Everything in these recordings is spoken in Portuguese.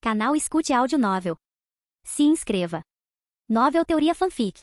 Canal Escute Áudio Novel. Se inscreva. Novel Teoria Fanfic.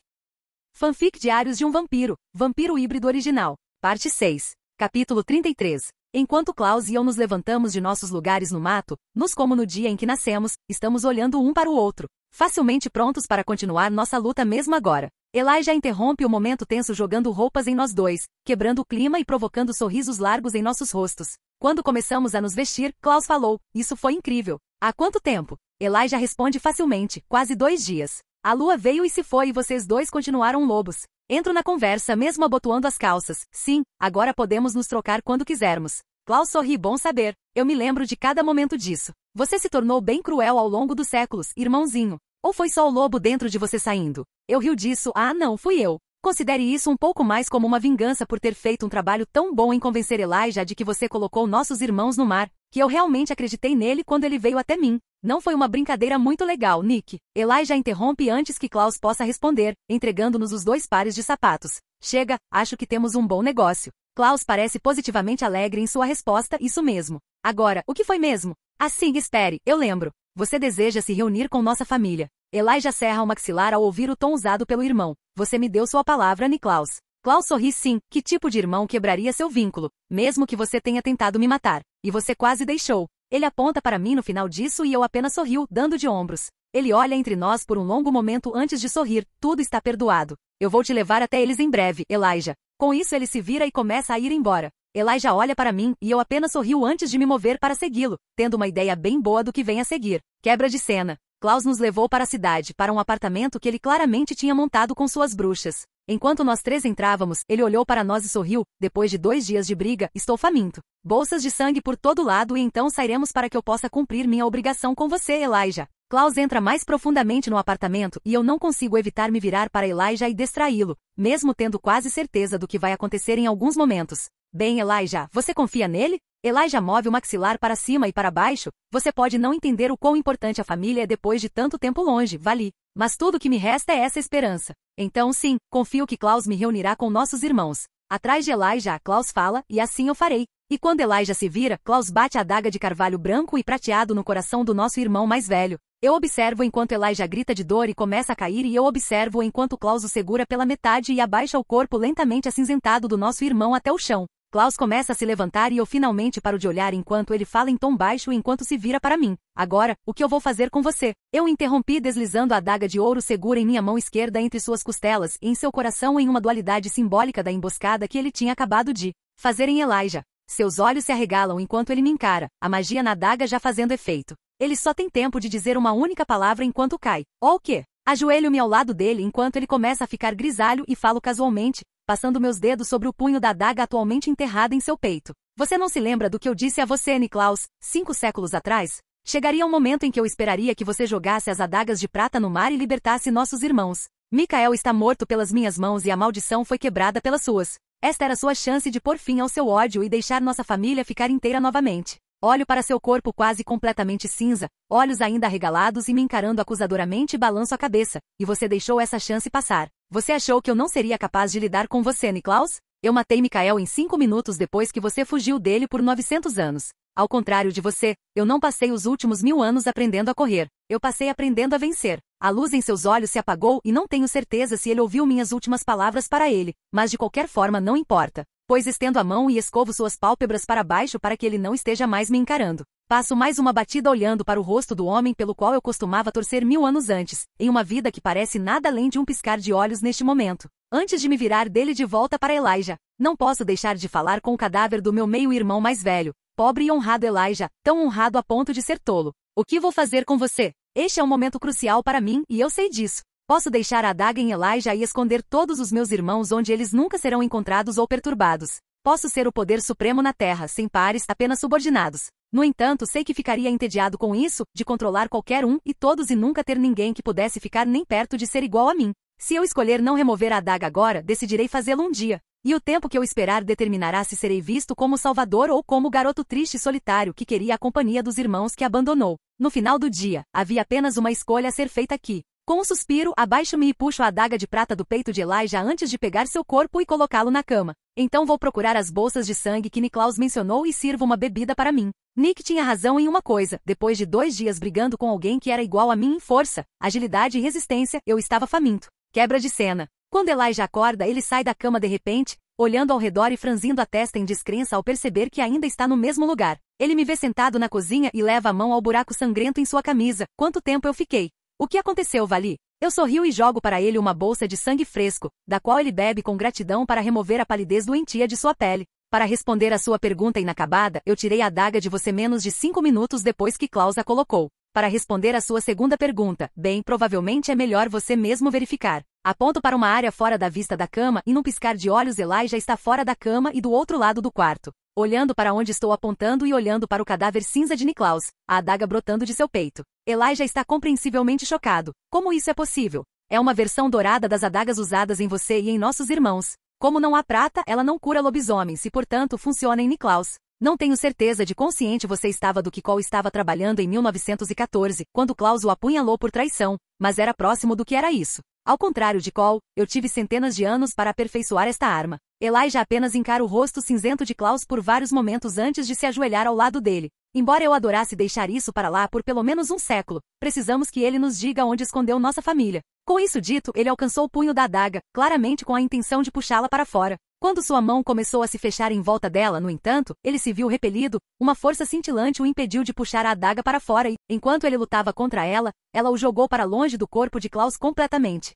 Fanfic Diários de um Vampiro, Vampiro Híbrido Original, Parte 6, Capítulo 33. Enquanto Klaus e eu nos levantamos de nossos lugares no mato, nos como no dia em que nascemos, estamos olhando um para o outro, facilmente prontos para continuar nossa luta mesmo agora. Elijah interrompe o momento tenso jogando roupas em nós dois, quebrando o clima e provocando sorrisos largos em nossos rostos. Quando começamos a nos vestir, Klaus falou, isso foi incrível. Há quanto tempo? Elijah responde facilmente, quase 2 dias. A lua veio e se foi e vocês dois continuaram lobos. Entro na conversa mesmo abotoando as calças. Sim, agora podemos nos trocar quando quisermos. Klaus sorri, bom saber. Eu me lembro de cada momento disso. Você se tornou bem cruel ao longo dos séculos, irmãozinho. Ou foi só o lobo dentro de você saindo? Eu rio disso, não, fui eu. Considere isso um pouco mais como uma vingança por ter feito um trabalho tão bom em convencer Elijah de que você colocou nossos irmãos no mar, que eu realmente acreditei nele quando ele veio até mim. Não foi uma brincadeira muito legal, Nick. Elijah interrompe antes que Klaus possa responder, entregando-nos os 2 pares de sapatos. Chega, acho que temos um bom negócio. Klaus parece positivamente alegre em sua resposta, isso mesmo. Agora, o que foi mesmo? Assim, espere, eu lembro. Você deseja se reunir com nossa família. Elijah cerra o maxilar ao ouvir o tom usado pelo irmão. Você me deu sua palavra, Niklaus. Klaus sorri sim, que tipo de irmão quebraria seu vínculo, mesmo que você tenha tentado me matar. E você quase deixou. Ele aponta para mim no final disso e eu apenas sorrio, dando de ombros. Ele olha entre nós por um longo momento antes de sorrir, tudo está perdoado. Eu vou te levar até eles em breve, Elijah. Com isso ele se vira e começa a ir embora. Elijah olha para mim e eu apenas sorrio antes de me mover para segui-lo, tendo uma ideia bem boa do que vem a seguir. Quebra de cena. Klaus nos levou para a cidade, para um apartamento que ele claramente tinha montado com suas bruxas. Enquanto nós 3 entrávamos, ele olhou para nós e sorriu, depois de 2 dias de briga, estou faminto. Bolsas de sangue por todo lado e então sairemos para que eu possa cumprir minha obrigação com você, Elijah. Klaus entra mais profundamente no apartamento e eu não consigo evitar me virar para Elijah e distraí-lo, mesmo tendo quase certeza do que vai acontecer em alguns momentos. Bem, Elijah, você confia nele? Elijah move o maxilar para cima e para baixo. Você pode não entender o quão importante a família é depois de tanto tempo longe, Vali. Mas tudo que me resta é essa esperança. Então sim, confio que Klaus me reunirá com nossos irmãos. Atrás de Elijah, Klaus fala, e assim eu farei. E quando Elijah se vira, Klaus bate a adaga de carvalho branco e prateado no coração do nosso irmão mais velho. Eu observo enquanto Elijah grita de dor e começa a cair e eu observo enquanto Klaus o segura pela metade e abaixa o corpo lentamente acinzentado do nosso irmão até o chão. Klaus começa a se levantar e eu finalmente paro de olhar enquanto ele fala em tom baixo enquanto se vira para mim. Agora, o que eu vou fazer com você? Eu interrompi deslizando a adaga de ouro segura em minha mão esquerda entre suas costelas e em seu coração em uma dualidade simbólica da emboscada que ele tinha acabado de fazer em Elijah. Seus olhos se arregalam enquanto ele me encara, a magia na adaga já fazendo efeito. Ele só tem tempo de dizer uma única palavra enquanto cai. Ou o quê? Ajoelho-me ao lado dele enquanto ele começa a ficar grisalho e falo casualmente, passando meus dedos sobre o punho da adaga atualmente enterrada em seu peito. Você não se lembra do que eu disse a você, Niklaus, 5 séculos atrás? Chegaria um momento em que eu esperaria que você jogasse as adagas de prata no mar e libertasse nossos irmãos. Mikael está morto pelas minhas mãos e a maldição foi quebrada pelas suas. Esta era sua chance de pôr fim ao seu ódio e deixar nossa família ficar inteira novamente. Olho para seu corpo quase completamente cinza, olhos ainda arregalados e me encarando acusadoramente balanço a cabeça. E você deixou essa chance passar. Você achou que eu não seria capaz de lidar com você, Niklaus? Eu matei Mikael em 5 minutos depois que você fugiu dele por 900 anos. Ao contrário de você, eu não passei os últimos 1000 anos aprendendo a correr. Eu passei aprendendo a vencer. A luz em seus olhos se apagou e não tenho certeza se ele ouviu minhas últimas palavras para ele, mas de qualquer forma não importa. Pois estendo a mão e escovo suas pálpebras para baixo para que ele não esteja mais me encarando. Passo mais uma batida olhando para o rosto do homem pelo qual eu costumava torcer 1000 anos antes, em uma vida que parece nada além de um piscar de olhos neste momento. Antes de me virar dele de volta para Elijah, não posso deixar de falar com o cadáver do meu meio-irmão mais velho, pobre e honrado Elijah, tão honrado a ponto de ser tolo. O que vou fazer com você? Este é um momento crucial para mim e eu sei disso. Posso deixar a adaga em Elijah e esconder todos os meus irmãos onde eles nunca serão encontrados ou perturbados. Posso ser o poder supremo na Terra, sem pares, apenas subordinados. No entanto, sei que ficaria entediado com isso, de controlar qualquer um e todos e nunca ter ninguém que pudesse ficar nem perto de ser igual a mim. Se eu escolher não remover a adaga agora, decidirei fazê-lo um dia. E o tempo que eu esperar determinará se serei visto como salvador ou como o garoto triste e solitário que queria a companhia dos irmãos que abandonou. No final do dia, havia apenas uma escolha a ser feita aqui. Com um suspiro, abaixo-me e puxo a adaga de prata do peito de Elijah antes de pegar seu corpo e colocá-lo na cama. Então vou procurar as bolsas de sangue que Niklaus mencionou e sirvo uma bebida para mim. Nick tinha razão em uma coisa: depois de 2 dias brigando com alguém que era igual a mim em força, agilidade e resistência, eu estava faminto. Quebra de cena. Quando Elijah acorda, ele sai da cama de repente, olhando ao redor e franzindo a testa em descrença ao perceber que ainda está no mesmo lugar. Ele me vê sentado na cozinha e leva a mão ao buraco sangrento em sua camisa. Quanto tempo eu fiquei? O que aconteceu, Vali? Eu sorrio e jogo para ele uma bolsa de sangue fresco, da qual ele bebe com gratidão para remover a palidez doentia de sua pele. Para responder a sua pergunta inacabada, eu tirei a adaga de você menos de 5 minutos depois que Klaus a colocou. Para responder a sua segunda pergunta, bem, provavelmente é melhor você mesmo verificar. Aponto para uma área fora da vista da cama e num piscar de olhos Elijah está fora da cama e do outro lado do quarto. Olhando para onde estou apontando e olhando para o cadáver cinza de Niklaus, a adaga brotando de seu peito. Elijah está compreensivelmente chocado. Como isso é possível? É uma versão dourada das adagas usadas em você e em nossos irmãos. Como não há prata, ela não cura lobisomens e, portanto, funciona em Niklaus. Não tenho certeza de quão ciente você estava do que Cole estava trabalhando em 1914, quando Klaus o apunhalou por traição, mas era próximo do que era isso. Ao contrário de Cole, eu tive centenas de anos para aperfeiçoar esta arma. Elijah apenas encara o rosto cinzento de Klaus por vários momentos antes de se ajoelhar ao lado dele. Embora eu adorasse deixar isso para lá por pelo menos um século, precisamos que ele nos diga onde escondeu nossa família. Com isso dito, ele alcançou o punho da adaga, claramente com a intenção de puxá-la para fora. Quando sua mão começou a se fechar em volta dela, no entanto, ele se viu repelido, uma força cintilante o impediu de puxar a adaga para fora e, enquanto ele lutava contra ela, ela o jogou para longe do corpo de Klaus completamente.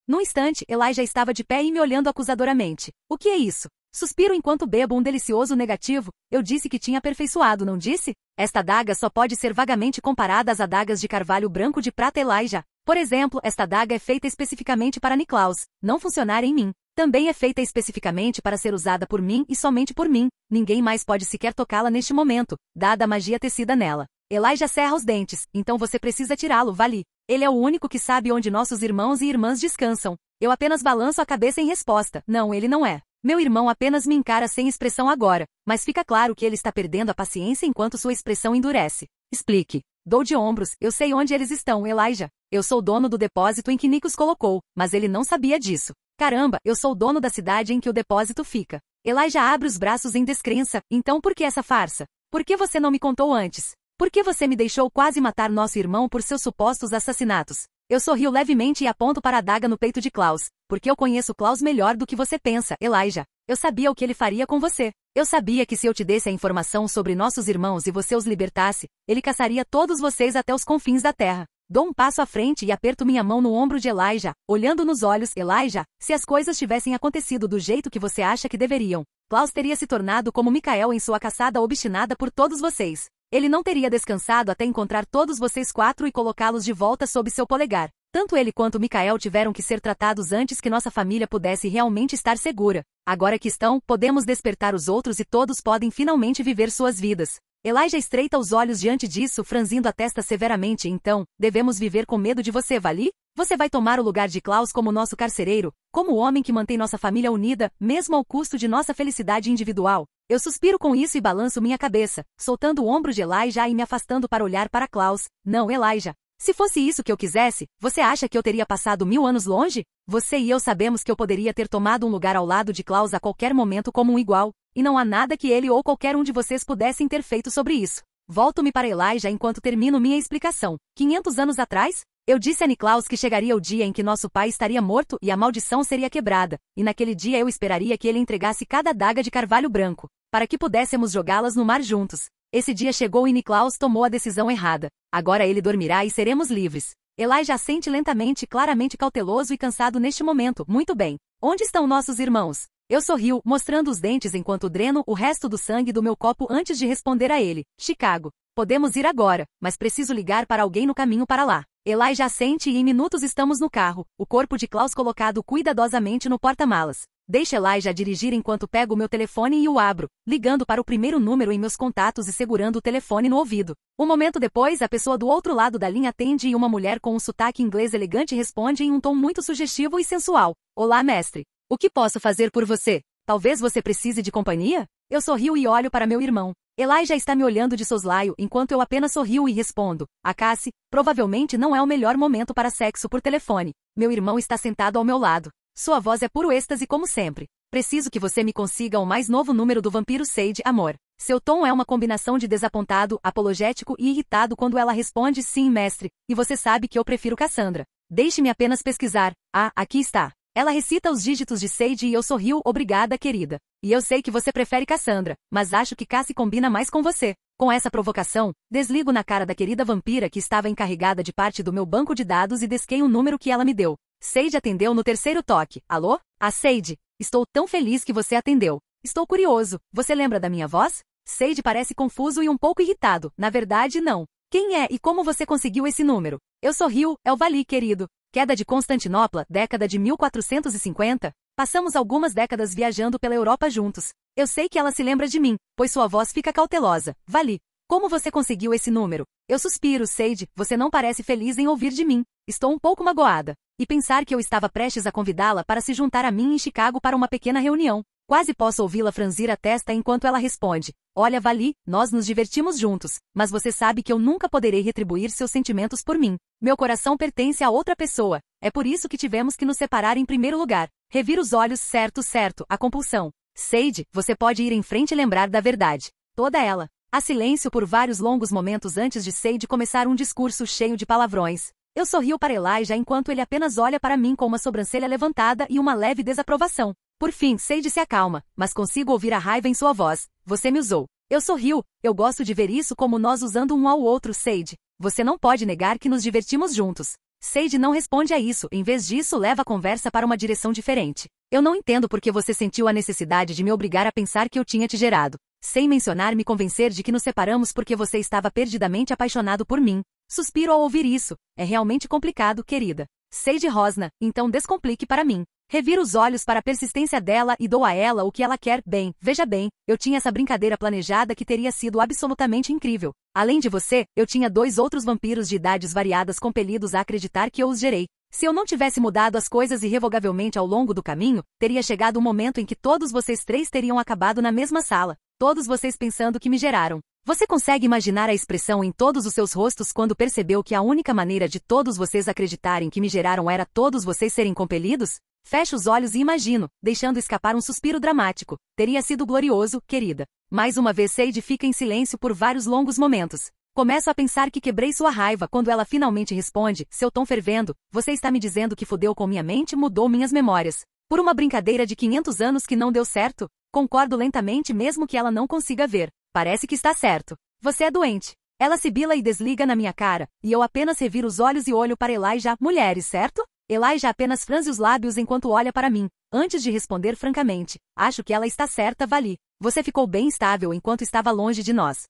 Num instante, Elijah estava de pé e me olhando acusadoramente. O que é isso? Suspiro enquanto bebo um delicioso negativo. Eu disse que tinha aperfeiçoado, não disse? Esta adaga só pode ser vagamente comparada às adagas de carvalho branco de prata Elijah. Por exemplo, esta adaga é feita especificamente para Niklaus, não funcionar em mim. Também é feita especificamente para ser usada por mim e somente por mim. Ninguém mais pode sequer tocá-la neste momento, dada a magia tecida nela. Elijah cerra os dentes, então você precisa tirá-lo, Vali. Ele é o único que sabe onde nossos irmãos e irmãs descansam. Eu apenas balanço a cabeça em resposta. Não, ele não é. Meu irmão apenas me encara sem expressão agora, mas fica claro que ele está perdendo a paciência enquanto sua expressão endurece. Explique. Dou de ombros. Eu sei onde eles estão, Elijah. Eu sou dono do depósito em que Nick os colocou, mas ele não sabia disso. Caramba, eu sou dono da cidade em que o depósito fica. Elijah abre os braços em descrença. Então por que essa farsa? Por que você não me contou antes? Por que você me deixou quase matar nosso irmão por seus supostos assassinatos? Eu sorrio levemente e aponto para a adaga no peito de Klaus. Porque eu conheço Klaus melhor do que você pensa, Elijah. Eu sabia o que ele faria com você. Eu sabia que se eu te desse a informação sobre nossos irmãos e você os libertasse, ele caçaria todos vocês até os confins da terra. Dou um passo à frente e aperto minha mão no ombro de Elijah, olhando nos olhos. Elijah, se as coisas tivessem acontecido do jeito que você acha que deveriam, Klaus teria se tornado como Michael em sua caçada obstinada por todos vocês. Ele não teria descansado até encontrar todos vocês 4 e colocá-los de volta sob seu polegar. Tanto ele quanto Michael tiveram que ser tratados antes que nossa família pudesse realmente estar segura. Agora que estão, podemos despertar os outros e todos podem finalmente viver suas vidas. Elijah estreita os olhos diante disso, franzindo a testa severamente. Então, devemos viver com medo de você, Vali? Você vai tomar o lugar de Klaus como nosso carcereiro, como o homem que mantém nossa família unida, mesmo ao custo de nossa felicidade individual. Eu suspiro com isso e balanço minha cabeça, soltando o ombro de Elijah e me afastando para olhar para Klaus. Não, Elijah. Se fosse isso que eu quisesse, você acha que eu teria passado 1000 anos longe? Você e eu sabemos que eu poderia ter tomado um lugar ao lado de Klaus a qualquer momento como um igual, e não há nada que ele ou qualquer um de vocês pudessem ter feito sobre isso. Volto-me para Elijah enquanto termino minha explicação. 500 anos atrás? Eu disse a Niklaus que chegaria o dia em que nosso pai estaria morto e a maldição seria quebrada, e naquele dia eu esperaria que ele entregasse cada adaga de carvalho branco, para que pudéssemos jogá-las no mar juntos. Esse dia chegou e Niklaus tomou a decisão errada. Agora ele dormirá e seremos livres. Elijah assente lentamente, claramente cauteloso e cansado neste momento. Muito bem. Onde estão nossos irmãos? Eu sorrio, mostrando os dentes enquanto dreno o resto do sangue do meu copo antes de responder a ele. Chicago. Podemos ir agora, mas preciso ligar para alguém no caminho para lá. Elijah assente e em minutos estamos no carro, o corpo de Klaus colocado cuidadosamente no porta-malas. Deixo Elijah dirigir enquanto pego o meu telefone e o abro, ligando para o primeiro número em meus contatos e segurando o telefone no ouvido. Um momento depois, a pessoa do outro lado da linha atende e uma mulher com um sotaque inglês elegante responde em um tom muito sugestivo e sensual. Olá, mestre. O que posso fazer por você? Talvez você precise de companhia? Eu sorrio e olho para meu irmão. Elijah está me olhando de soslaio enquanto eu apenas sorrio e respondo. A Cassie, provavelmente não é o melhor momento para sexo por telefone. Meu irmão está sentado ao meu lado. Sua voz é puro êxtase como sempre. Preciso que você me consiga o mais novo número do vampiro Sage, amor. Seu tom é uma combinação de desapontado, apologético e irritado quando ela responde sim, mestre, e você sabe que eu prefiro Cassandra. Deixe-me apenas pesquisar. Ah, aqui está. Ela recita os dígitos de Sage e eu sorrio, obrigada, querida. E eu sei que você prefere Cassandra, mas acho que Cassie combina mais com você. Com essa provocação, desligo na cara da querida vampira que estava encarregada de parte do meu banco de dados e desquei um número que ela me deu. Sage atendeu no terceiro toque. Alô? Ah, Sage. Estou tão feliz que você atendeu. Estou curioso. Você lembra da minha voz? Sage parece confuso e um pouco irritado. Na verdade, não. Quem é e como você conseguiu esse número? Eu sorrio, é o Vali, querido. Queda de Constantinopla, década de 1450. Passamos algumas décadas viajando pela Europa juntos. Eu sei que ela se lembra de mim, pois sua voz fica cautelosa. Vali, como você conseguiu esse número? Eu suspiro, Sage, você não parece feliz em ouvir de mim. Estou um pouco magoada. E pensar que eu estava prestes a convidá-la para se juntar a mim em Chicago para uma pequena reunião. Quase posso ouvi-la franzir a testa enquanto ela responde. Olha, Vali, nós nos divertimos juntos, mas você sabe que eu nunca poderei retribuir seus sentimentos por mim. Meu coração pertence a outra pessoa. É por isso que tivemos que nos separar em primeiro lugar. Revira os olhos, certo, a compulsão. Sage, você pode ir em frente e lembrar da verdade. Toda ela. Há silêncio por vários longos momentos antes de Sage começar um discurso cheio de palavrões. Eu sorrio para Elijah enquanto ele apenas olha para mim com uma sobrancelha levantada e uma leve desaprovação. Por fim, Sage se acalma, mas consigo ouvir a raiva em sua voz. Você me usou. Eu sorrio. Eu gosto de ver isso como nós usando um ao outro, Sage. Você não pode negar que nos divertimos juntos. Sage não responde a isso, em vez disso leva a conversa para uma direção diferente. Eu não entendo por que você sentiu a necessidade de me obrigar a pensar que eu tinha te gerado. Sem mencionar me convencer de que nos separamos porque você estava perdidamente apaixonado por mim. Suspiro ao ouvir isso. É realmente complicado, querida. Sage rosna, então descomplique para mim. Reviro os olhos para a persistência dela e dou a ela o que ela quer. Bem, veja bem, eu tinha essa brincadeira planejada que teria sido absolutamente incrível. Além de você, eu tinha 2 outros vampiros de idades variadas compelidos a acreditar que eu os gerei. Se eu não tivesse mudado as coisas irrevogavelmente ao longo do caminho, teria chegado o momento em que todos vocês 3 teriam acabado na mesma sala. Todos vocês pensando que me geraram. Você consegue imaginar a expressão em todos os seus rostos quando percebeu que a única maneira de todos vocês acreditarem que me geraram era todos vocês serem compelidos? Fecho os olhos e imagino, deixando escapar um suspiro dramático. Teria sido glorioso, querida. Mais uma vez Sage fica em silêncio por vários longos momentos. Começo a pensar que quebrei sua raiva quando ela finalmente responde, seu tom fervendo, você está me dizendo que fudeu com minha mente e mudou minhas memórias. Por uma brincadeira de 500 anos que não deu certo? Concordo lentamente mesmo que ela não consiga ver. Parece que está certo. Você é doente. Ela sibila e desliga na minha cara, e eu apenas reviro os olhos e olho para Elijah. Mulheres, certo? Elijah apenas franze os lábios enquanto olha para mim, antes de responder francamente. Acho que ela está certa, Vali. Você ficou bem estável enquanto estava longe de nós.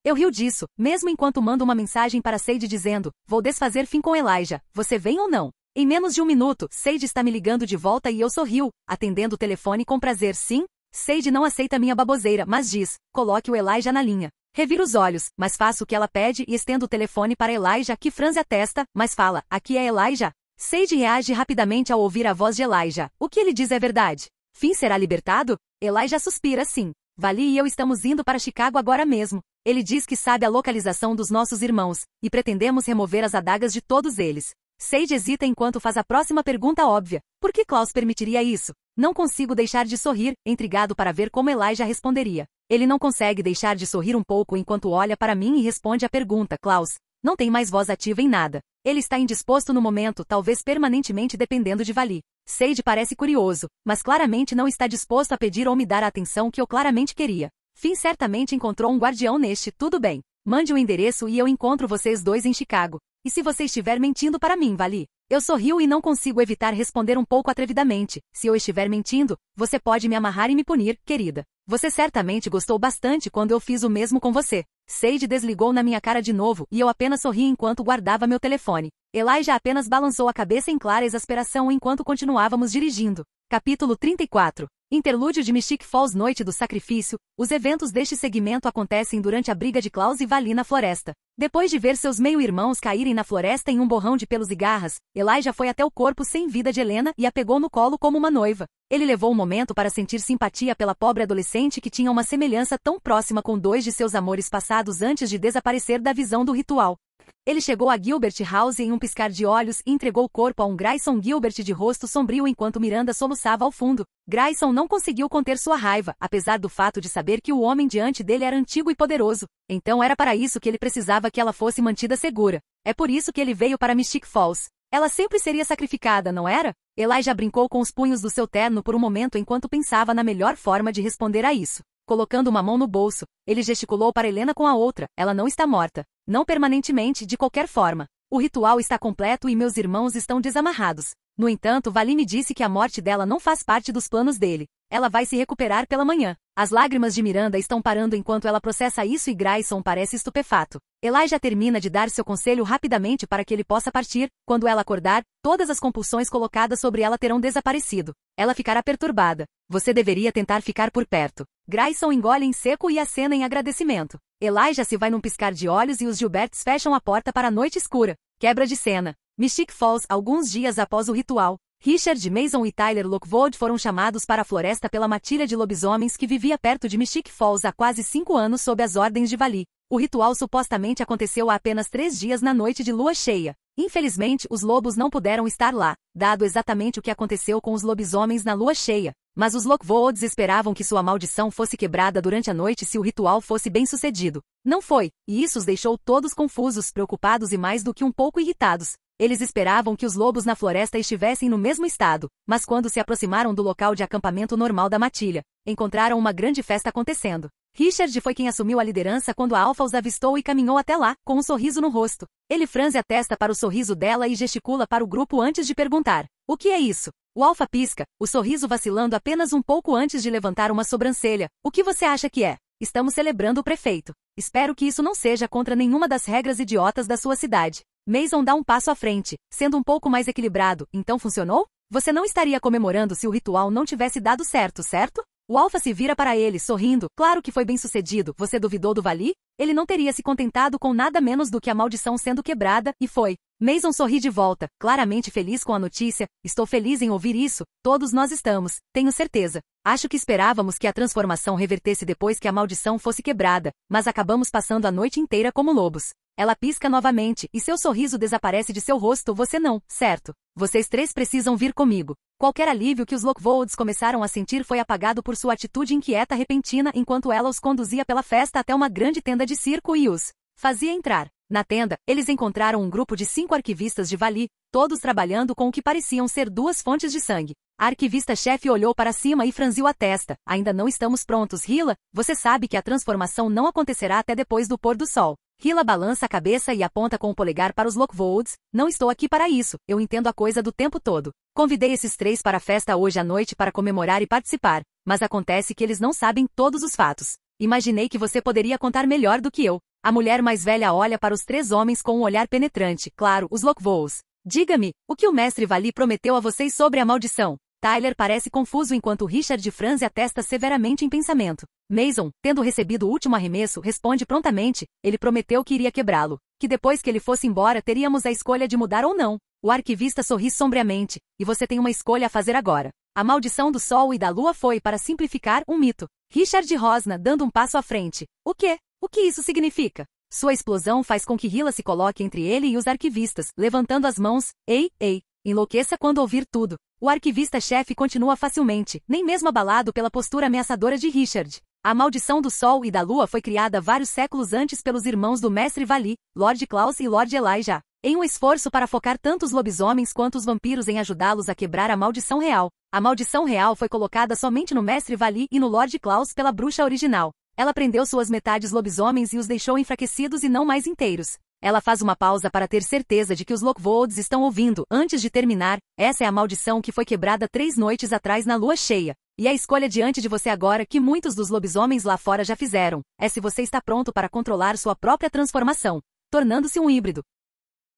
Eu rio disso, mesmo enquanto mando uma mensagem para Sage dizendo, vou desfazer fim com Elijah, você vem ou não? Em menos de 1 minuto, Sage está me ligando de volta e eu sorrio, atendendo o telefone com prazer. Sim? Sage não aceita minha baboseira, mas diz, coloque o Elijah na linha. Reviro os olhos, mas faço o que ela pede e estendo o telefone para Elijah, que franze a testa, mas fala, aqui é Elijah? Sage reage rapidamente ao ouvir a voz de Elijah. O que ele diz é verdade. Finn será libertado? Elijah suspira sim. Vali e eu estamos indo para Chicago agora mesmo. Ele diz que sabe a localização dos nossos irmãos, e pretendemos remover as adagas de todos eles. Sage hesita enquanto faz a próxima pergunta óbvia. Por que Klaus permitiria isso? Não consigo deixar de sorrir, intrigado para ver como Elijah responderia. Ele não consegue deixar de sorrir um pouco enquanto olha para mim e responde à pergunta. Klaus não tem mais voz ativa em nada. Ele está indisposto no momento, talvez permanentemente dependendo de Vali. Sage parece curioso, mas claramente não está disposto a pedir ou me dar a atenção que eu claramente queria. Finn certamente encontrou um guardião neste, tudo bem. Mande o endereço e eu encontro vocês 2 em Chicago. E se você estiver mentindo para mim, Vali? Eu sorrio e não consigo evitar responder um pouco atrevidamente. Se eu estiver mentindo, você pode me amarrar e me punir, querida. Você certamente gostou bastante quando eu fiz o mesmo com você. Sage desligou na minha cara de novo e eu apenas sorri enquanto guardava meu telefone. Elijah apenas balançou a cabeça em clara exasperação enquanto continuávamos dirigindo. Capítulo 34. Interlúdio de Mystic Falls. Noite do sacrifício. Os eventos deste segmento acontecem durante a briga de Klaus e Vali na floresta. Depois de ver seus meio-irmãos caírem na floresta em um borrão de pelos e garras, Elijah foi até o corpo sem vida de Helena e a pegou no colo como uma noiva. Ele levou um momento para sentir simpatia pela pobre adolescente que tinha uma semelhança tão próxima com dois de seus amores passados antes de desaparecer da visão do ritual. Ele chegou a Gilbert House em um piscar de olhos e entregou o corpo a um Grayson Gilbert de rosto sombrio enquanto Miranda soluçava ao fundo. Grayson não conseguiu conter sua raiva, apesar do fato de saber que o homem diante dele era antigo e poderoso. Então era para isso que ele precisava que ela fosse mantida segura. É por isso que ele veio para Mystic Falls. Ela sempre seria sacrificada, não era? Elijah brincou com os punhos do seu terno por um momento enquanto pensava na melhor forma de responder a isso. Colocando uma mão no bolso, ele gesticulou para Helena com a outra. Ela não está morta. Não permanentemente, de qualquer forma. O ritual está completo e meus irmãos estão desamarrados. No entanto, Vali me disse que a morte dela não faz parte dos planos dele. Ela vai se recuperar pela manhã. As lágrimas de Miranda estão parando enquanto ela processa isso e Grayson parece estupefato. Elijah termina de dar seu conselho rapidamente para que ele possa partir. Quando ela acordar, todas as compulsões colocadas sobre ela terão desaparecido. Ela ficará perturbada. Você deveria tentar ficar por perto. Grayson engole em seco e acena em agradecimento. Elijah se vai num piscar de olhos e os Gilberts fecham a porta para a noite escura. Quebra de cena. Mystic Falls. Alguns dias após o ritual, Richard Mason e Tyler Lockwood foram chamados para a floresta pela matilha de lobisomens que vivia perto de Mystic Falls há quase 5 anos sob as ordens de Vali. O ritual supostamente aconteceu há apenas 3 dias na noite de lua cheia. Infelizmente, os lobos não puderam estar lá, dado exatamente o que aconteceu com os lobisomens na lua cheia. Mas os Lockwoods esperavam que sua maldição fosse quebrada durante a noite se o ritual fosse bem sucedido. Não foi, e isso os deixou todos confusos, preocupados e mais do que um pouco irritados. Eles esperavam que os lobos na floresta estivessem no mesmo estado, mas quando se aproximaram do local de acampamento normal da matilha, encontraram uma grande festa acontecendo. Richard foi quem assumiu a liderança quando a Alpha os avistou e caminhou até lá, com um sorriso no rosto. Ele franze a testa para o sorriso dela e gesticula para o grupo antes de perguntar: o que é isso? O Alpha pisca, o sorriso vacilando apenas um pouco antes de levantar uma sobrancelha. O que você acha que é? Estamos celebrando o prefeito. Espero que isso não seja contra nenhuma das regras idiotas da sua cidade. Mason dá um passo à frente, sendo um pouco mais equilibrado. Então funcionou? Você não estaria comemorando se o ritual não tivesse dado certo, certo? O Alpha se vira para ele, sorrindo. Claro que foi bem sucedido. Você duvidou do Vali? Ele não teria se contentado com nada menos do que a maldição sendo quebrada, e foi. Mason sorri de volta, claramente feliz com a notícia. Estou feliz em ouvir isso. Todos nós estamos, tenho certeza. Acho que esperávamos que a transformação revertesse depois que a maldição fosse quebrada, mas acabamos passando a noite inteira como lobos. Ela pisca novamente, e seu sorriso desaparece de seu rosto. Você não, certo? Vocês 3 precisam vir comigo. Qualquer alívio que os Lockwoods começaram a sentir foi apagado por sua atitude inquieta repentina enquanto ela os conduzia pela festa até uma grande tenda de circo e os fazia entrar. Na tenda, eles encontraram um grupo de 5 arquivistas de Vali, todos trabalhando com o que pareciam ser 2 fontes de sangue. A arquivista-chefe olhou para cima e franziu a testa. Ainda não estamos prontos, Hila. Você sabe que a transformação não acontecerá até depois do pôr do sol. Hila balança a cabeça e aponta com o polegar para os Lockwoods. Não estou aqui para isso, eu entendo a coisa do tempo todo. Convidei esses 3 para a festa hoje à noite para comemorar e participar, mas acontece que eles não sabem todos os fatos. Imaginei que você poderia contar melhor do que eu. A mulher mais velha olha para os 3 homens com um olhar penetrante. Claro, os Lockwoods. Diga-me, o que o mestre Vali prometeu a vocês sobre a maldição? Tyler parece confuso enquanto Richard franze a testa severamente em pensamento. Mason, tendo recebido o último arremesso, responde prontamente. Ele prometeu que iria quebrá-lo. Que depois que ele fosse embora teríamos a escolha de mudar ou não. O arquivista sorri sombriamente. E você tem uma escolha a fazer agora. A maldição do sol e da lua foi, para simplificar, um mito. Richard rosna, dando um passo à frente. O quê? O que isso significa? Sua explosão faz com que Hila se coloque entre ele e os arquivistas, levantando as mãos. Ei, ei. Enlouqueça quando ouvir tudo. O arquivista-chefe continua facilmente, nem mesmo abalado pela postura ameaçadora de Richard. A maldição do sol e da lua foi criada vários séculos antes pelos irmãos do mestre Vali, Lord Klaus e Lord Elijah, em um esforço para focar tanto os lobisomens quanto os vampiros em ajudá-los a quebrar a maldição real. A maldição real foi colocada somente no mestre Vali e no Lord Klaus pela bruxa original. Ela prendeu suas metades lobisomens e os deixou enfraquecidos e não mais inteiros. Ela faz uma pausa para ter certeza de que os Lockwoods estão ouvindo. Antes de terminar, essa é a maldição que foi quebrada 3 noites atrás na lua cheia. E a escolha diante de você agora que muitos dos lobisomens lá fora já fizeram, é se você está pronto para controlar sua própria transformação, tornando-se um híbrido.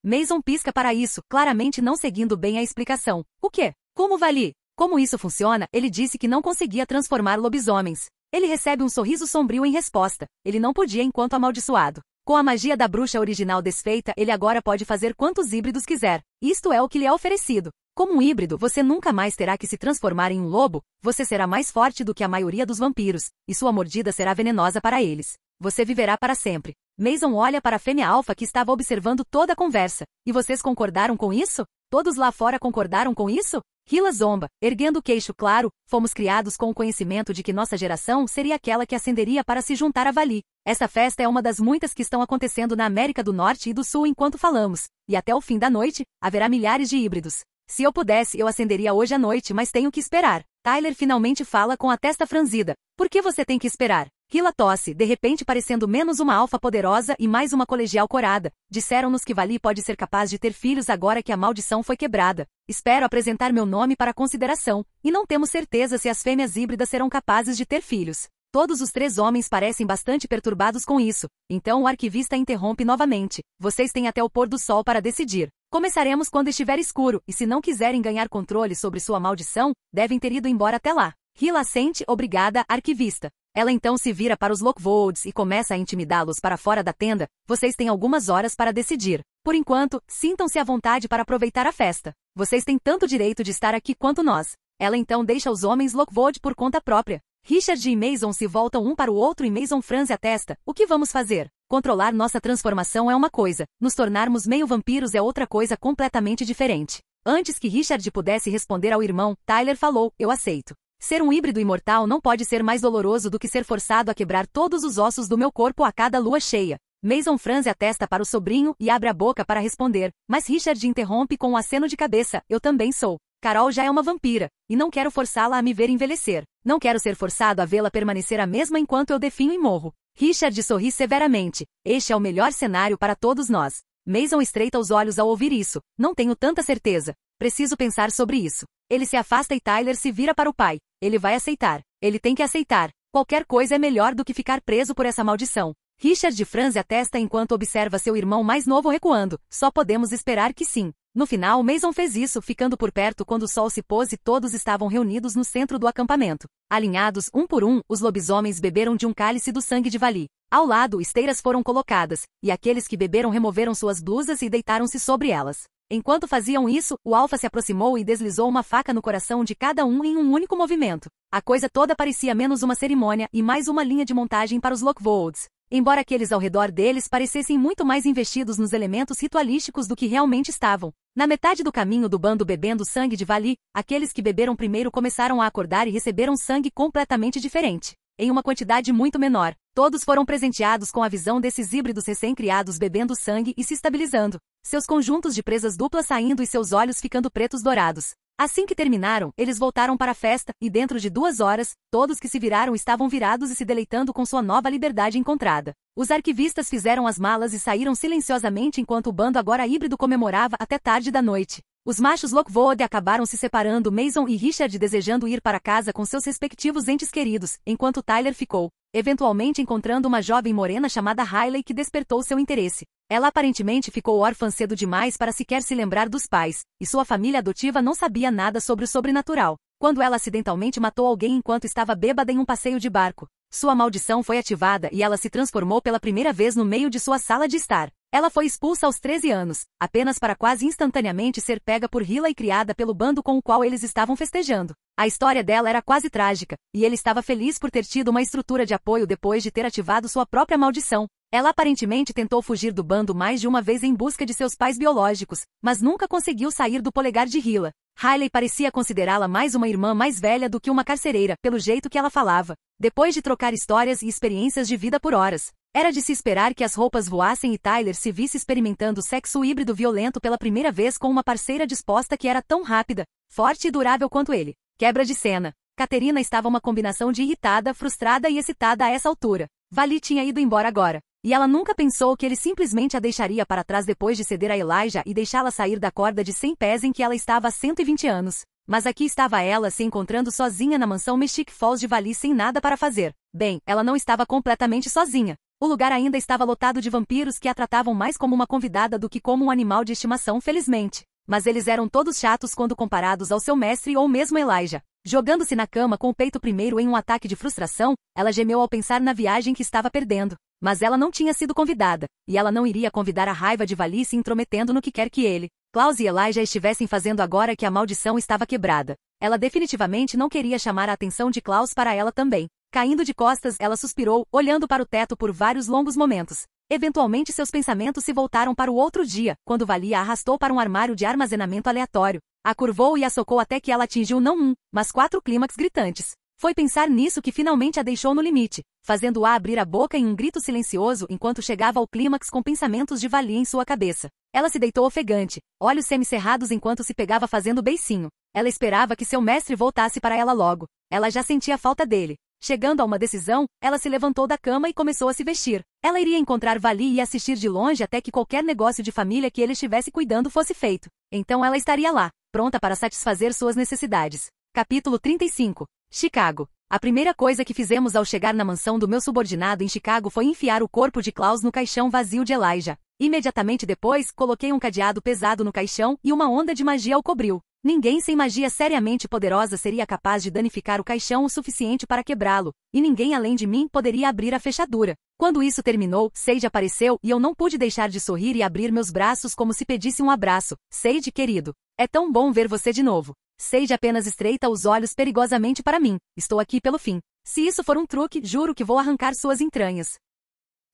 Mason pisca para isso, claramente não seguindo bem a explicação. O quê? Como Vali? Como isso funciona? Ele disse que não conseguia transformar lobisomens. Ele recebe um sorriso sombrio em resposta. Ele não podia enquanto amaldiçoado. Com a magia da bruxa original desfeita, ele agora pode fazer quantos híbridos quiser. Isto é o que lhe é oferecido. Como um híbrido, você nunca mais terá que se transformar em um lobo, você será mais forte do que a maioria dos vampiros, e sua mordida será venenosa para eles. Você viverá para sempre. Mason olha para a fêmea alfa que estava observando toda a conversa. E vocês concordaram com isso? Todos lá fora concordaram com isso? Hila zomba, erguendo o queixo claro, fomos criados com o conhecimento de que nossa geração seria aquela que ascenderia para se juntar a Vali. Essa festa é uma das muitas que estão acontecendo na América do Norte e do Sul enquanto falamos. E até o fim da noite, haverá milhares de híbridos. Se eu pudesse, eu acenderia hoje à noite, mas tenho que esperar. Tyler finalmente fala com a testa franzida. Por que você tem que esperar? Hila tosse, de repente parecendo menos uma alfa poderosa e mais uma colegial corada. Disseram-nos que Vali pode ser capaz de ter filhos agora que a maldição foi quebrada. Espero apresentar meu nome para consideração, e não temos certeza se as fêmeas híbridas serão capazes de ter filhos. Todos os 3 homens parecem bastante perturbados com isso. Então o arquivista interrompe novamente. Vocês têm até o pôr do sol para decidir. Começaremos quando estiver escuro, e se não quiserem ganhar controle sobre sua maldição, devem ter ido embora até lá. Hila assente, obrigada, arquivista. Ela então se vira para os Lockvolds e começa a intimidá-los para fora da tenda. Vocês têm algumas horas para decidir. Por enquanto, sintam-se à vontade para aproveitar a festa. Vocês têm tanto direito de estar aqui quanto nós. Ela então deixa os homens Lockvold por conta própria. Richard e Mason se voltam um para o outro e Mason franze a testa. O que vamos fazer? Controlar nossa transformação é uma coisa. Nos tornarmos meio vampiros é outra coisa completamente diferente. Antes que Richard pudesse responder ao irmão, Tyler falou, eu aceito. Ser um híbrido imortal não pode ser mais doloroso do que ser forçado a quebrar todos os ossos do meu corpo a cada lua cheia. Mason franze a testa para o sobrinho e abre a boca para responder, mas Richard interrompe com um aceno de cabeça, eu também sou. Carol já é uma vampira, e não quero forçá-la a me ver envelhecer. Não quero ser forçado a vê-la permanecer a mesma enquanto eu definho e morro. Richard sorri severamente. Este é o melhor cenário para todos nós. Mason estreita os olhos ao ouvir isso. Não tenho tanta certeza. Preciso pensar sobre isso. Ele se afasta e Tyler se vira para o pai. Ele vai aceitar. Ele tem que aceitar. Qualquer coisa é melhor do que ficar preso por essa maldição. Richard franze a testa enquanto observa seu irmão mais novo recuando. Só podemos esperar que sim. No final, Mason fez isso, ficando por perto quando o sol se pôs e todos estavam reunidos no centro do acampamento. Alinhados, um por um, os lobisomens beberam de um cálice do sangue de Vali. Ao lado, esteiras foram colocadas, e aqueles que beberam removeram suas blusas e deitaram-se sobre elas. Enquanto faziam isso, o alfa se aproximou e deslizou uma faca no coração de cada um em um único movimento. A coisa toda parecia menos uma cerimônia e mais uma linha de montagem para os Lockvolds. Embora aqueles ao redor deles parecessem muito mais investidos nos elementos ritualísticos do que realmente estavam. Na metade do caminho do bando bebendo sangue de Vali, aqueles que beberam primeiro começaram a acordar e receberam sangue completamente diferente. Em uma quantidade muito menor, todos foram presenteados com a visão desses híbridos recém-criados bebendo sangue e se estabilizando. Seus conjuntos de presas duplas saindo e seus olhos ficando pretos dourados. Assim que terminaram, eles voltaram para a festa, e dentro de 2 horas, todos que se viraram estavam virados e se deleitando com sua nova liberdade encontrada. Os arquivistas fizeram as malas e saíram silenciosamente enquanto o bando agora híbrido comemorava até tarde da noite. Os machos Lockwood acabaram se separando, Mason e Richard desejando ir para casa com seus respectivos entes queridos, enquanto Tyler ficou, eventualmente encontrando uma jovem morena chamada Riley que despertou seu interesse. Ela aparentemente ficou órfã cedo demais para sequer se lembrar dos pais, e sua família adotiva não sabia nada sobre o sobrenatural. Quando ela acidentalmente matou alguém enquanto estava bêbada em um passeio de barco, sua maldição foi ativada e ela se transformou pela primeira vez no meio de sua sala de estar. Ela foi expulsa aos 13 anos, apenas para quase instantaneamente ser pega por Hila e criada pelo bando com o qual eles estavam festejando. A história dela era quase trágica, e ele estava feliz por ter tido uma estrutura de apoio depois de ter ativado sua própria maldição. Ela aparentemente tentou fugir do bando mais de uma vez em busca de seus pais biológicos, mas nunca conseguiu sair do polegar de Hila. Riley parecia considerá-la mais uma irmã mais velha do que uma carcereira, pelo jeito que ela falava. Depois de trocar histórias e experiências de vida por horas, era de se esperar que as roupas voassem e Tyler se visse experimentando sexo híbrido violento pela primeira vez com uma parceira disposta que era tão rápida, forte e durável quanto ele. Quebra de cena. Caterina estava uma combinação de irritada, frustrada e excitada a essa altura. Vali tinha ido embora agora. E ela nunca pensou que ele simplesmente a deixaria para trás depois de ceder a Elijah e deixá-la sair da corda de 100 pés em que ela estava há 120 anos. Mas aqui estava ela se encontrando sozinha na mansão Mystic Falls de Vali sem nada para fazer. Bem, ela não estava completamente sozinha. O lugar ainda estava lotado de vampiros que a tratavam mais como uma convidada do que como um animal de estimação, felizmente. Mas eles eram todos chatos quando comparados ao seu mestre ou mesmo Elijah. Jogando-se na cama com o peito primeiro em um ataque de frustração, ela gemeu ao pensar na viagem que estava perdendo. Mas ela não tinha sido convidada, e ela não iria convidar a raiva de Vali se intrometendo no que quer que ele, Klaus e Elijah estivessem fazendo agora que a maldição estava quebrada. Ela definitivamente não queria chamar a atenção de Klaus para ela também. Caindo de costas, ela suspirou, olhando para o teto por vários longos momentos. Eventualmente seus pensamentos se voltaram para o outro dia, quando Vali a arrastou para um armário de armazenamento aleatório. A curvou e a socou até que ela atingiu não um, mas 4 clímax gritantes. Foi pensar nisso que finalmente a deixou no limite, fazendo-a abrir a boca em um grito silencioso enquanto chegava ao clímax com pensamentos de Vali em sua cabeça. Ela se deitou ofegante, olhos semicerrados enquanto se pegava fazendo beicinho. Ela esperava que seu mestre voltasse para ela logo. Ela já sentia falta dele. Chegando a uma decisão, ela se levantou da cama e começou a se vestir. Ela iria encontrar Vali e assistir de longe até que qualquer negócio de família que ele estivesse cuidando fosse feito. Então ela estaria lá, pronta para satisfazer suas necessidades. Capítulo 35. Chicago. A primeira coisa que fizemos ao chegar na mansão do meu subordinado em Chicago foi enfiar o corpo de Klaus no caixão vazio de Elijah. Imediatamente depois, coloquei um cadeado pesado no caixão e uma onda de magia o cobriu. Ninguém sem magia seriamente poderosa seria capaz de danificar o caixão o suficiente para quebrá-lo, e ninguém além de mim poderia abrir a fechadura. Quando isso terminou, Sage apareceu e eu não pude deixar de sorrir e abrir meus braços como se pedisse um abraço. Sage, querido. É tão bom ver você de novo. Sage apenas estreita os olhos perigosamente para mim. Estou aqui pelo fim. Se isso for um truque, juro que vou arrancar suas entranhas.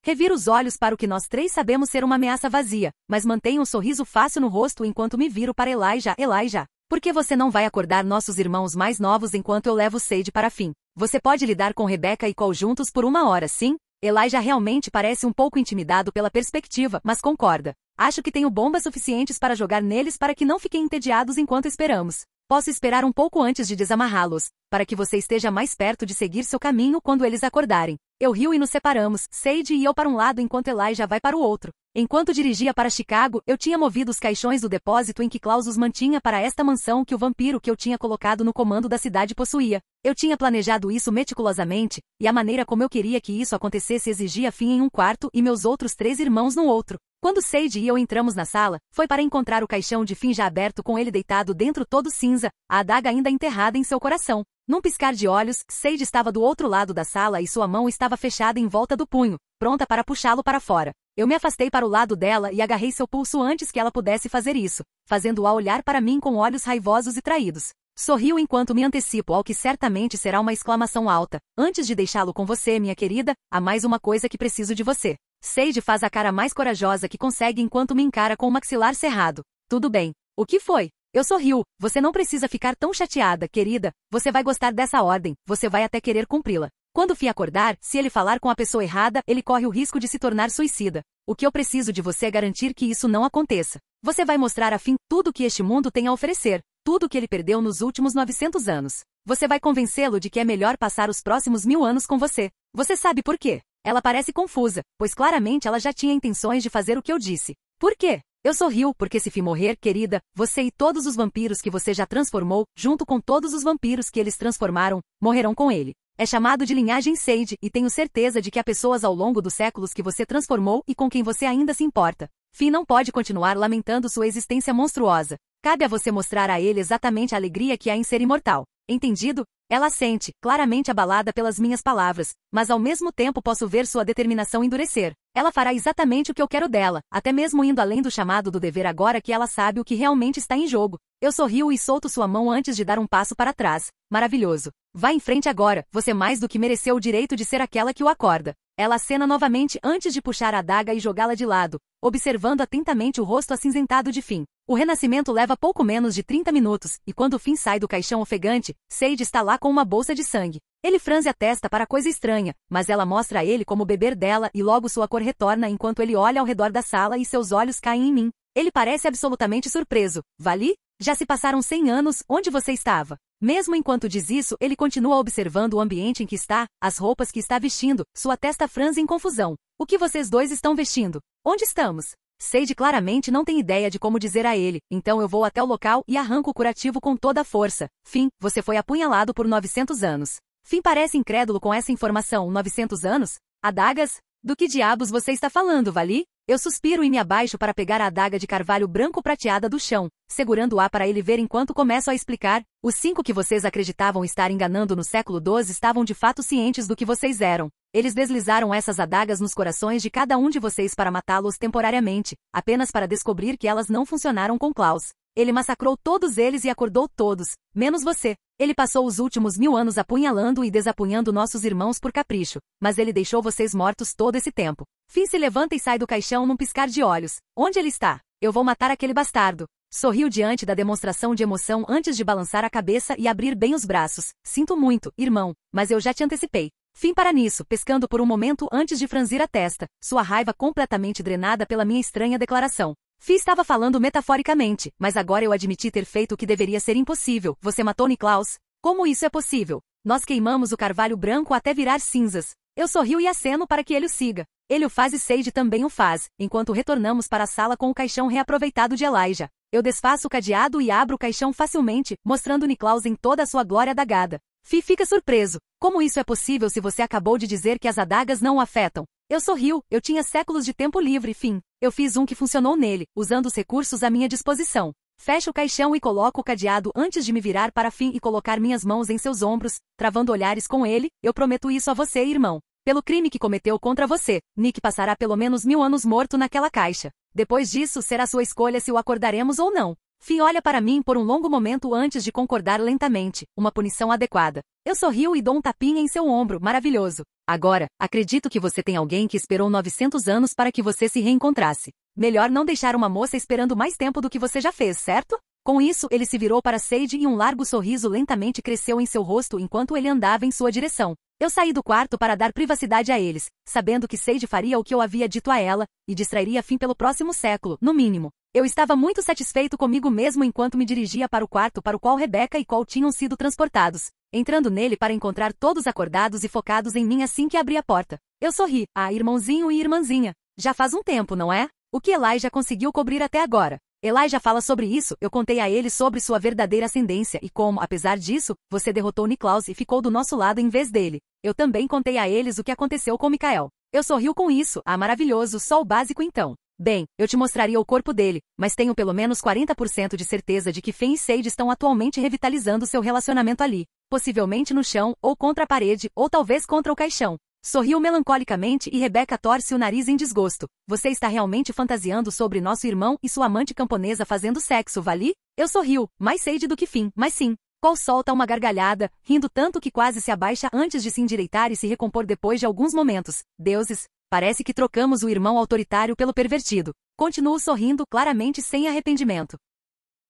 Reviro os olhos para o que nós três sabemos ser uma ameaça vazia, mas mantenho um sorriso fácil no rosto enquanto me viro para Elijah. Elijah, por que você não vai acordar nossos irmãos mais novos enquanto eu levo Sage para fim? Você pode lidar com Rebecca e Cole juntos por 1 hora, sim? Elijah realmente parece um pouco intimidado pela perspectiva, mas concorda. Acho que tenho bombas suficientes para jogar neles para que não fiquem entediados enquanto esperamos. Posso esperar um pouco antes de desamarrá-los, para que você esteja mais perto de seguir seu caminho quando eles acordarem. Eu rio e nos separamos, Sage e eu para um lado enquanto Elijah vai para o outro. Enquanto dirigia para Chicago, eu tinha movido os caixões do depósito em que Klaus os mantinha para esta mansão que o vampiro que eu tinha colocado no comando da cidade possuía. Eu tinha planejado isso meticulosamente, e a maneira como eu queria que isso acontecesse exigia fim em um quarto e meus outros 3 irmãos no outro. Quando Sage e eu entramos na sala, foi para encontrar o caixão de fim já aberto com ele deitado dentro todo cinza, a adaga ainda enterrada em seu coração. Num piscar de olhos, Sage estava do outro lado da sala e sua mão estava fechada em volta do punho, pronta para puxá-lo para fora. Eu me afastei para o lado dela e agarrei seu pulso antes que ela pudesse fazer isso, fazendo-a olhar para mim com olhos raivosos e traídos. Sorriu enquanto me antecipo ao que certamente será uma exclamação alta. Antes de deixá-lo com você, minha querida, há mais uma coisa que preciso de você. Sage faz a cara mais corajosa que consegue enquanto me encara com o maxilar cerrado. Tudo bem. O que foi? Eu sorriu. Você não precisa ficar tão chateada, querida. Você vai gostar dessa ordem. Você vai até querer cumpri-la. Quando Fi acordar, se ele falar com a pessoa errada, ele corre o risco de se tornar suicida. O que eu preciso de você é garantir que isso não aconteça. Você vai mostrar a Finn tudo o que este mundo tem a oferecer, tudo o que ele perdeu nos últimos 900 anos. Você vai convencê-lo de que é melhor passar os próximos 1000 anos com você. Você sabe por quê? Ela parece confusa, pois claramente ela já tinha intenções de fazer o que eu disse. Por quê? Eu sorriu porque se Fi morrer, querida, você e todos os vampiros que você já transformou, junto com todos os vampiros que eles transformaram, morrerão com ele. É chamado de linhagem Sage e tenho certeza de que há pessoas ao longo dos séculos que você transformou e com quem você ainda se importa. Fi não pode continuar lamentando sua existência monstruosa. Cabe a você mostrar a ele exatamente a alegria que há em ser imortal. Entendido? Ela sente, claramente abalada pelas minhas palavras, mas ao mesmo tempo posso ver sua determinação endurecer. Ela fará exatamente o que eu quero dela, até mesmo indo além do chamado do dever agora que ela sabe o que realmente está em jogo. Eu sorrio e solto sua mão antes de dar um passo para trás. Maravilhoso. Vá em frente agora, você mais do que mereceu o direito de ser aquela que o acorda. Ela acena novamente antes de puxar a adaga e jogá-la de lado, observando atentamente o rosto acinzentado de Finn. O renascimento leva pouco menos de 30 minutos, e quando Finn sai do caixão ofegante, Sage está lá com uma bolsa de sangue. Ele franze a testa para coisa estranha, mas ela mostra a ele como beber dela e logo sua cor retorna enquanto ele olha ao redor da sala e seus olhos caem em mim. Ele parece absolutamente surpreso. Vali? Já se passaram 100 anos, onde você estava? Mesmo enquanto diz isso, ele continua observando o ambiente em que está, as roupas que está vestindo, sua testa franze em confusão. O que vocês dois estão vestindo? Onde estamos? Sage claramente não tem ideia de como dizer a ele, então eu vou até o local e arranco o curativo com toda a força. Finn, você foi apunhalado por 900 anos. Finn parece incrédulo com essa informação. 900 anos? Adagas? Do que diabos você está falando, Vali? Eu suspiro e me abaixo para pegar a adaga de carvalho branco prateada do chão, segurando-a para ele ver enquanto começo a explicar. Os 5 que vocês acreditavam estar enganando no século XII estavam de fato cientes do que vocês eram. Eles deslizaram essas adagas nos corações de cada um de vocês para matá-los temporariamente, apenas para descobrir que elas não funcionaram com Klaus. Ele massacrou todos eles e acordou todos, menos você. Ele passou os últimos 1000 anos apunhalando e desapunhando nossos irmãos por capricho, mas ele deixou vocês mortos todo esse tempo. Finn se levanta e sai do caixão num piscar de olhos. Onde ele está? Eu vou matar aquele bastardo. Sorriu diante da demonstração de emoção antes de balançar a cabeça e abrir bem os braços. Sinto muito, irmão, mas eu já te antecipei. Fim para nisso, pescando por um momento antes de franzir a testa, sua raiva completamente drenada pela minha estranha declaração. Fih estava falando metaforicamente, mas agora eu admiti ter feito o que deveria ser impossível. Você matou Niklaus? Como isso é possível? Nós queimamos o carvalho branco até virar cinzas. Eu sorrio e aceno para que ele o siga. Ele o faz e Sage também o faz, enquanto retornamos para a sala com o caixão reaproveitado de Elijah. Eu desfaço o cadeado e abro o caixão facilmente, mostrando Niklaus em toda a sua glória adagada. Fih fica surpreso. Como isso é possível se você acabou de dizer que as adagas não o afetam? Eu sorrio, eu tinha séculos de tempo livre, Finn. Eu fiz um que funcionou nele, usando os recursos à minha disposição. Fecho o caixão e coloco o cadeado antes de me virar para Finn e colocar minhas mãos em seus ombros, travando olhares com ele. Eu prometo isso a você, irmão. Pelo crime que cometeu contra você, Nick passará pelo menos 1000 anos morto naquela caixa. Depois disso, será sua escolha se o acordaremos ou não. Finn olha para mim por um longo momento antes de concordar lentamente. Uma punição adequada. Eu sorrio e dou um tapinha em seu ombro. Maravilhoso. Agora, acredito que você tem alguém que esperou 900 anos para que você se reencontrasse. Melhor não deixar uma moça esperando mais tempo do que você já fez, certo? Com isso, ele se virou para Sage e um largo sorriso lentamente cresceu em seu rosto enquanto ele andava em sua direção. Eu saí do quarto para dar privacidade a eles, sabendo que Sage faria o que eu havia dito a ela, e distrairia Finn pelo próximo século, no mínimo. Eu estava muito satisfeito comigo mesmo enquanto me dirigia para o quarto para o qual Rebecca e Cole tinham sido transportados, entrando nele para encontrar todos acordados e focados em mim assim que abri a porta. Eu sorri. Ah, irmãozinho e irmãzinha. Já faz um tempo, não é? O que Elijah conseguiu cobrir até agora? Elijah fala sobre isso, eu contei a ele sobre sua verdadeira ascendência e como, apesar disso, você derrotou Niklaus e ficou do nosso lado em vez dele. Eu também contei a eles o que aconteceu com Mikael. Eu sorriu com isso. Ah, maravilhoso, só o básico então. Bem, eu te mostraria o corpo dele, mas tenho pelo menos 40% de certeza de que Finn e Sage estão atualmente revitalizando seu relacionamento ali. Possivelmente no chão, ou contra a parede, ou talvez contra o caixão. Sorriu melancolicamente e Rebecca torce o nariz em desgosto. Você está realmente fantasiando sobre nosso irmão e sua amante camponesa fazendo sexo, Vali? Eu sorriu, mais Sage do que Finn, mas sim. Cole solta uma gargalhada, rindo tanto que quase se abaixa antes de se endireitar e se recompor depois de alguns momentos. Deuses, parece que trocamos o irmão autoritário pelo pervertido. Continuo sorrindo, claramente sem arrependimento.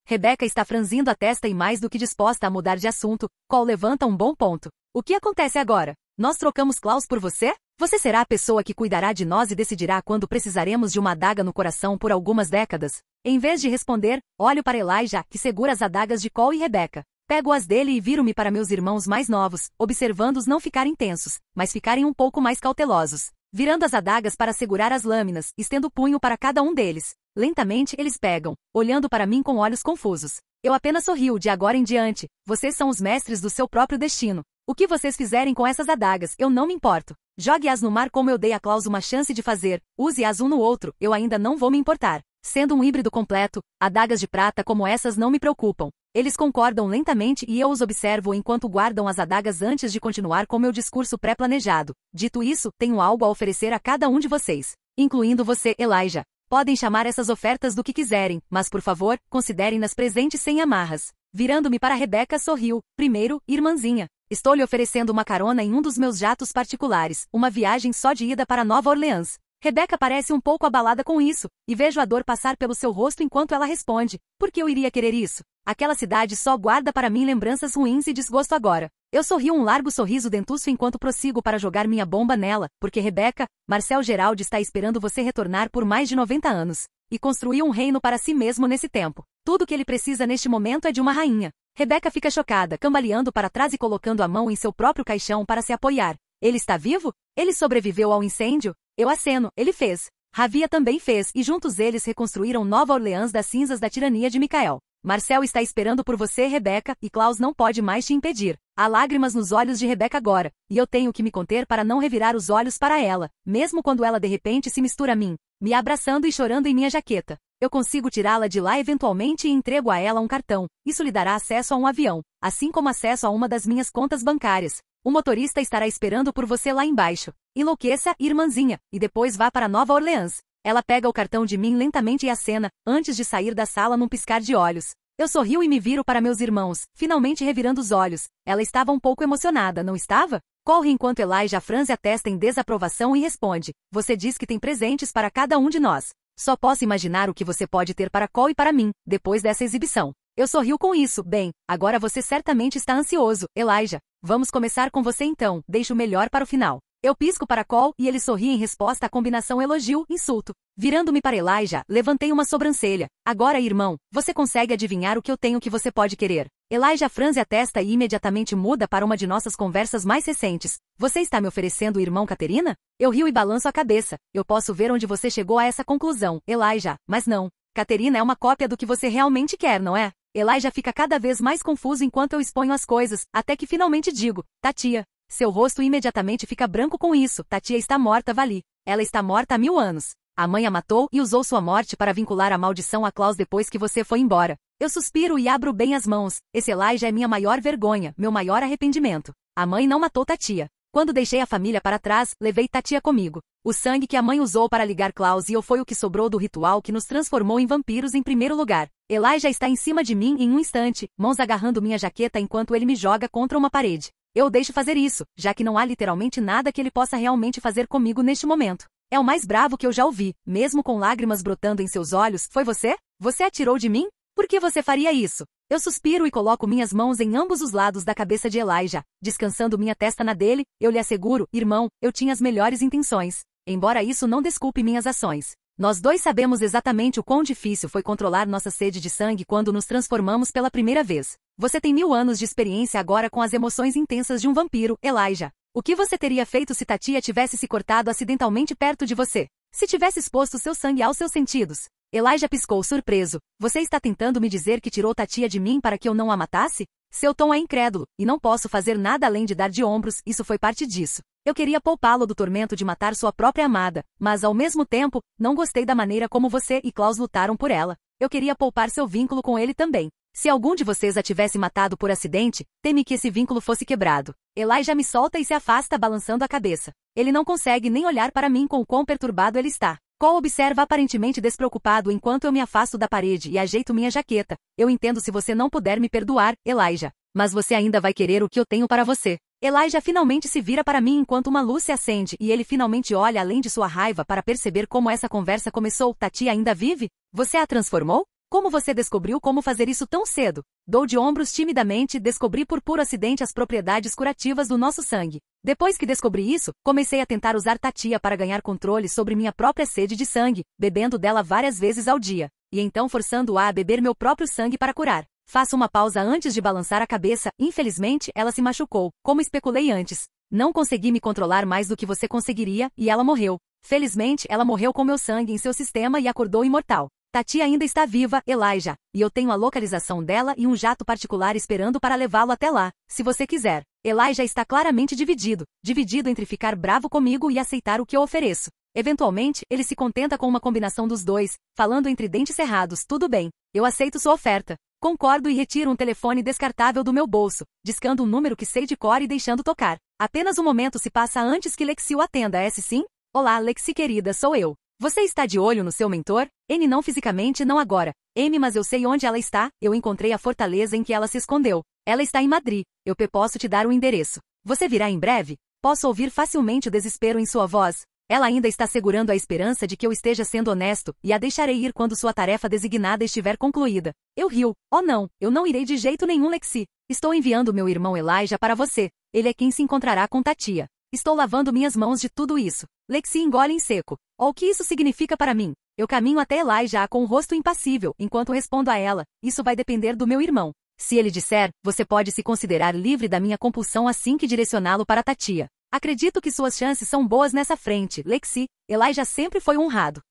Rebecca está franzindo a testa e mais do que disposta a mudar de assunto. Cole levanta um bom ponto. O que acontece agora? Nós trocamos Klaus por você? Você será a pessoa que cuidará de nós e decidirá quando precisaremos de uma adaga no coração por algumas décadas? Em vez de responder, olho para Elijah, que segura as adagas de Cole e Rebecca. Pego as dele e viro-me para meus irmãos mais novos, observando-os não ficarem tensos, mas ficarem um pouco mais cautelosos. Virando as adagas para segurar as lâminas, estendo o punho para cada um deles. Lentamente eles pegam, olhando para mim com olhos confusos. Eu apenas sorrio de agora em diante. Vocês são os mestres do seu próprio destino. O que vocês fizerem com essas adagas, eu não me importo. Jogue-as no mar como eu dei a Klaus uma chance de fazer. Use-as um no outro, eu ainda não vou me importar. Sendo um híbrido completo, adagas de prata como essas não me preocupam. Eles concordam lentamente e eu os observo enquanto guardam as adagas antes de continuar com meu discurso pré-planejado. Dito isso, tenho algo a oferecer a cada um de vocês, incluindo você, Elijah. Podem chamar essas ofertas do que quiserem, mas por favor, considerem-nas presentes sem amarras. Virando-me para Rebecca, sorriu. Primeiro, irmãzinha. Estou lhe oferecendo uma carona em um dos meus jatos particulares, uma viagem só de ida para Nova Orleans. Rebecca parece um pouco abalada com isso, e vejo a dor passar pelo seu rosto enquanto ela responde. Por que eu iria querer isso? Aquela cidade só guarda para mim lembranças ruins e desgosto agora. Eu sorrio um largo sorriso dentuço enquanto prossigo para jogar minha bomba nela, porque Rebecca, Marcel Gerald está esperando você retornar por mais de 90 anos. E construiu um reino para si mesmo nesse tempo. Tudo que ele precisa neste momento é de uma rainha. Rebecca fica chocada, cambaleando para trás e colocando a mão em seu próprio caixão para se apoiar. Ele está vivo? Ele sobreviveu ao incêndio? Eu aceno, ele fez. Ravia também fez, e juntos eles reconstruíram Nova Orleans das cinzas da tirania de Micael. Marcel está esperando por você, Rebeca, e Klaus não pode mais te impedir. Há lágrimas nos olhos de Rebeca agora, e eu tenho que me conter para não revirar os olhos para ela, mesmo quando ela de repente se mistura a mim, me abraçando e chorando em minha jaqueta. Eu consigo tirá-la de lá eventualmente e entrego a ela um cartão. Isso lhe dará acesso a um avião, assim como acesso a uma das minhas contas bancárias. O motorista estará esperando por você lá embaixo. Enlouqueça, irmãzinha, e depois vá para Nova Orleans. Ela pega o cartão de mim lentamente e acena, antes de sair da sala num piscar de olhos. Eu sorrio e me viro para meus irmãos, finalmente revirando os olhos. Ela estava um pouco emocionada, não estava? Corre enquanto Elijah franze a testa em desaprovação e responde: você diz que tem presentes para cada um de nós. Só posso imaginar o que você pode ter para Cole e para mim, depois dessa exibição. Eu sorrio com isso. Bem, agora você certamente está ansioso, Elijah. Vamos começar com você então, deixo o melhor para o final. Eu pisco para Cole e ele sorri em resposta à combinação elogio-insulto. Virando-me para Elijah, levantei uma sobrancelha. Agora, irmão, você consegue adivinhar o que eu tenho que você pode querer? Elijah franze a testa e imediatamente muda para uma de nossas conversas mais recentes. Você está me oferecendo o irmão Caterina? Eu rio e balanço a cabeça. Eu posso ver onde você chegou a essa conclusão, Elijah, mas não. Caterina é uma cópia do que você realmente quer, não é? Elijah fica cada vez mais confuso enquanto eu exponho as coisas, até que finalmente digo: Tatia. Seu rosto imediatamente fica branco com isso. Tatia está morta, Vali. Ela está morta há 1000 anos. A mãe a matou e usou sua morte para vincular a maldição a Klaus depois que você foi embora. Eu suspiro e abro bem as mãos. Esse Elijah é minha maior vergonha, meu maior arrependimento. A mãe não matou Tatia. Quando deixei a família para trás, levei Tatia comigo. O sangue que a mãe usou para ligar Klaus e eu foi o que sobrou do ritual que nos transformou em vampiros em primeiro lugar. Elijah está em cima de mim em um instante, mãos agarrando minha jaqueta enquanto ele me joga contra uma parede. Eu o deixo fazer isso, já que não há literalmente nada que ele possa realmente fazer comigo neste momento. É o mais bravo que eu já ouvi, mesmo com lágrimas brotando em seus olhos. Foi você? Você atirou de mim? Por que você faria isso? Eu suspiro e coloco minhas mãos em ambos os lados da cabeça de Elijah, descansando minha testa na dele. Eu lhe asseguro, irmão, eu tinha as melhores intenções. Embora isso não desculpe minhas ações. Nós dois sabemos exatamente o quão difícil foi controlar nossa sede de sangue quando nos transformamos pela primeira vez. Você tem 1000 anos de experiência agora com as emoções intensas de um vampiro, Elijah. O que você teria feito se Tatia tivesse se cortado acidentalmente perto de você? Se tivesse exposto seu sangue aos seus sentidos? Elijah piscou surpreso. Você está tentando me dizer que tirou Tatia de mim para que eu não a matasse? Seu tom é incrédulo, e não posso fazer nada além de dar de ombros, isso foi parte disso. Eu queria poupá-lo do tormento de matar sua própria amada, mas ao mesmo tempo, não gostei da maneira como você e Klaus lutaram por ela. Eu queria poupar seu vínculo com ele também. Se algum de vocês a tivesse matado por acidente, teme que esse vínculo fosse quebrado. Elijah me solta e se afasta balançando a cabeça. Ele não consegue nem olhar para mim com o quão perturbado ele está. Cole observa aparentemente despreocupado enquanto eu me afasto da parede e ajeito minha jaqueta. Eu entendo se você não puder me perdoar, Elijah. Mas você ainda vai querer o que eu tenho para você. Elijah finalmente se vira para mim enquanto uma luz se acende e ele finalmente olha além de sua raiva para perceber como essa conversa começou. Tatia ainda vive? Você a transformou? Como você descobriu como fazer isso tão cedo? Dou de ombros timidamente e descobri por puro acidente as propriedades curativas do nosso sangue. Depois que descobri isso, comecei a tentar usar Tatia para ganhar controle sobre minha própria sede de sangue, bebendo dela várias vezes ao dia, e então forçando-a a beber meu próprio sangue para curar. Faço uma pausa antes de balançar a cabeça. Infelizmente, ela se machucou, como especulei antes. Não consegui me controlar mais do que você conseguiria, e ela morreu. Felizmente, ela morreu com meu sangue em seu sistema e acordou imortal. Tatia ainda está viva, Elijah, e eu tenho a localização dela e um jato particular esperando para levá-lo até lá, se você quiser. Elijah está claramente dividido entre ficar bravo comigo e aceitar o que eu ofereço. Eventualmente, ele se contenta com uma combinação dos dois, falando entre dentes cerrados: tudo bem, eu aceito sua oferta. Concordo e retiro um telefone descartável do meu bolso, discando um número que sei de cor e deixando tocar. Apenas um momento se passa antes que Lexi o atenda. É sim? Olá, Lexi querida, sou eu. Você está de olho no seu mentor? N não fisicamente, não agora. M, mas eu sei onde ela está. Eu encontrei a fortaleza em que ela se escondeu. Ela está em Madrid. Eu posso te dar o endereço. Você virá em breve? Posso ouvir facilmente o desespero em sua voz. Ela ainda está segurando a esperança de que eu esteja sendo honesto, e a deixarei ir quando sua tarefa designada estiver concluída. Eu rio. Oh não, eu não irei de jeito nenhum, Lexi. Estou enviando meu irmão Elijah para você. Ele é quem se encontrará com Tatia. Estou lavando minhas mãos de tudo isso. Lexi engole em seco. Oh, o que isso significa para mim? Eu caminho até Elijah com o rosto impassível, enquanto respondo a ela: isso vai depender do meu irmão. Se ele disser, você pode se considerar livre da minha compulsão assim que direcioná-lo para Tatia. Acredito que suas chances são boas nessa frente, Lexi. Elijah sempre foi honrado.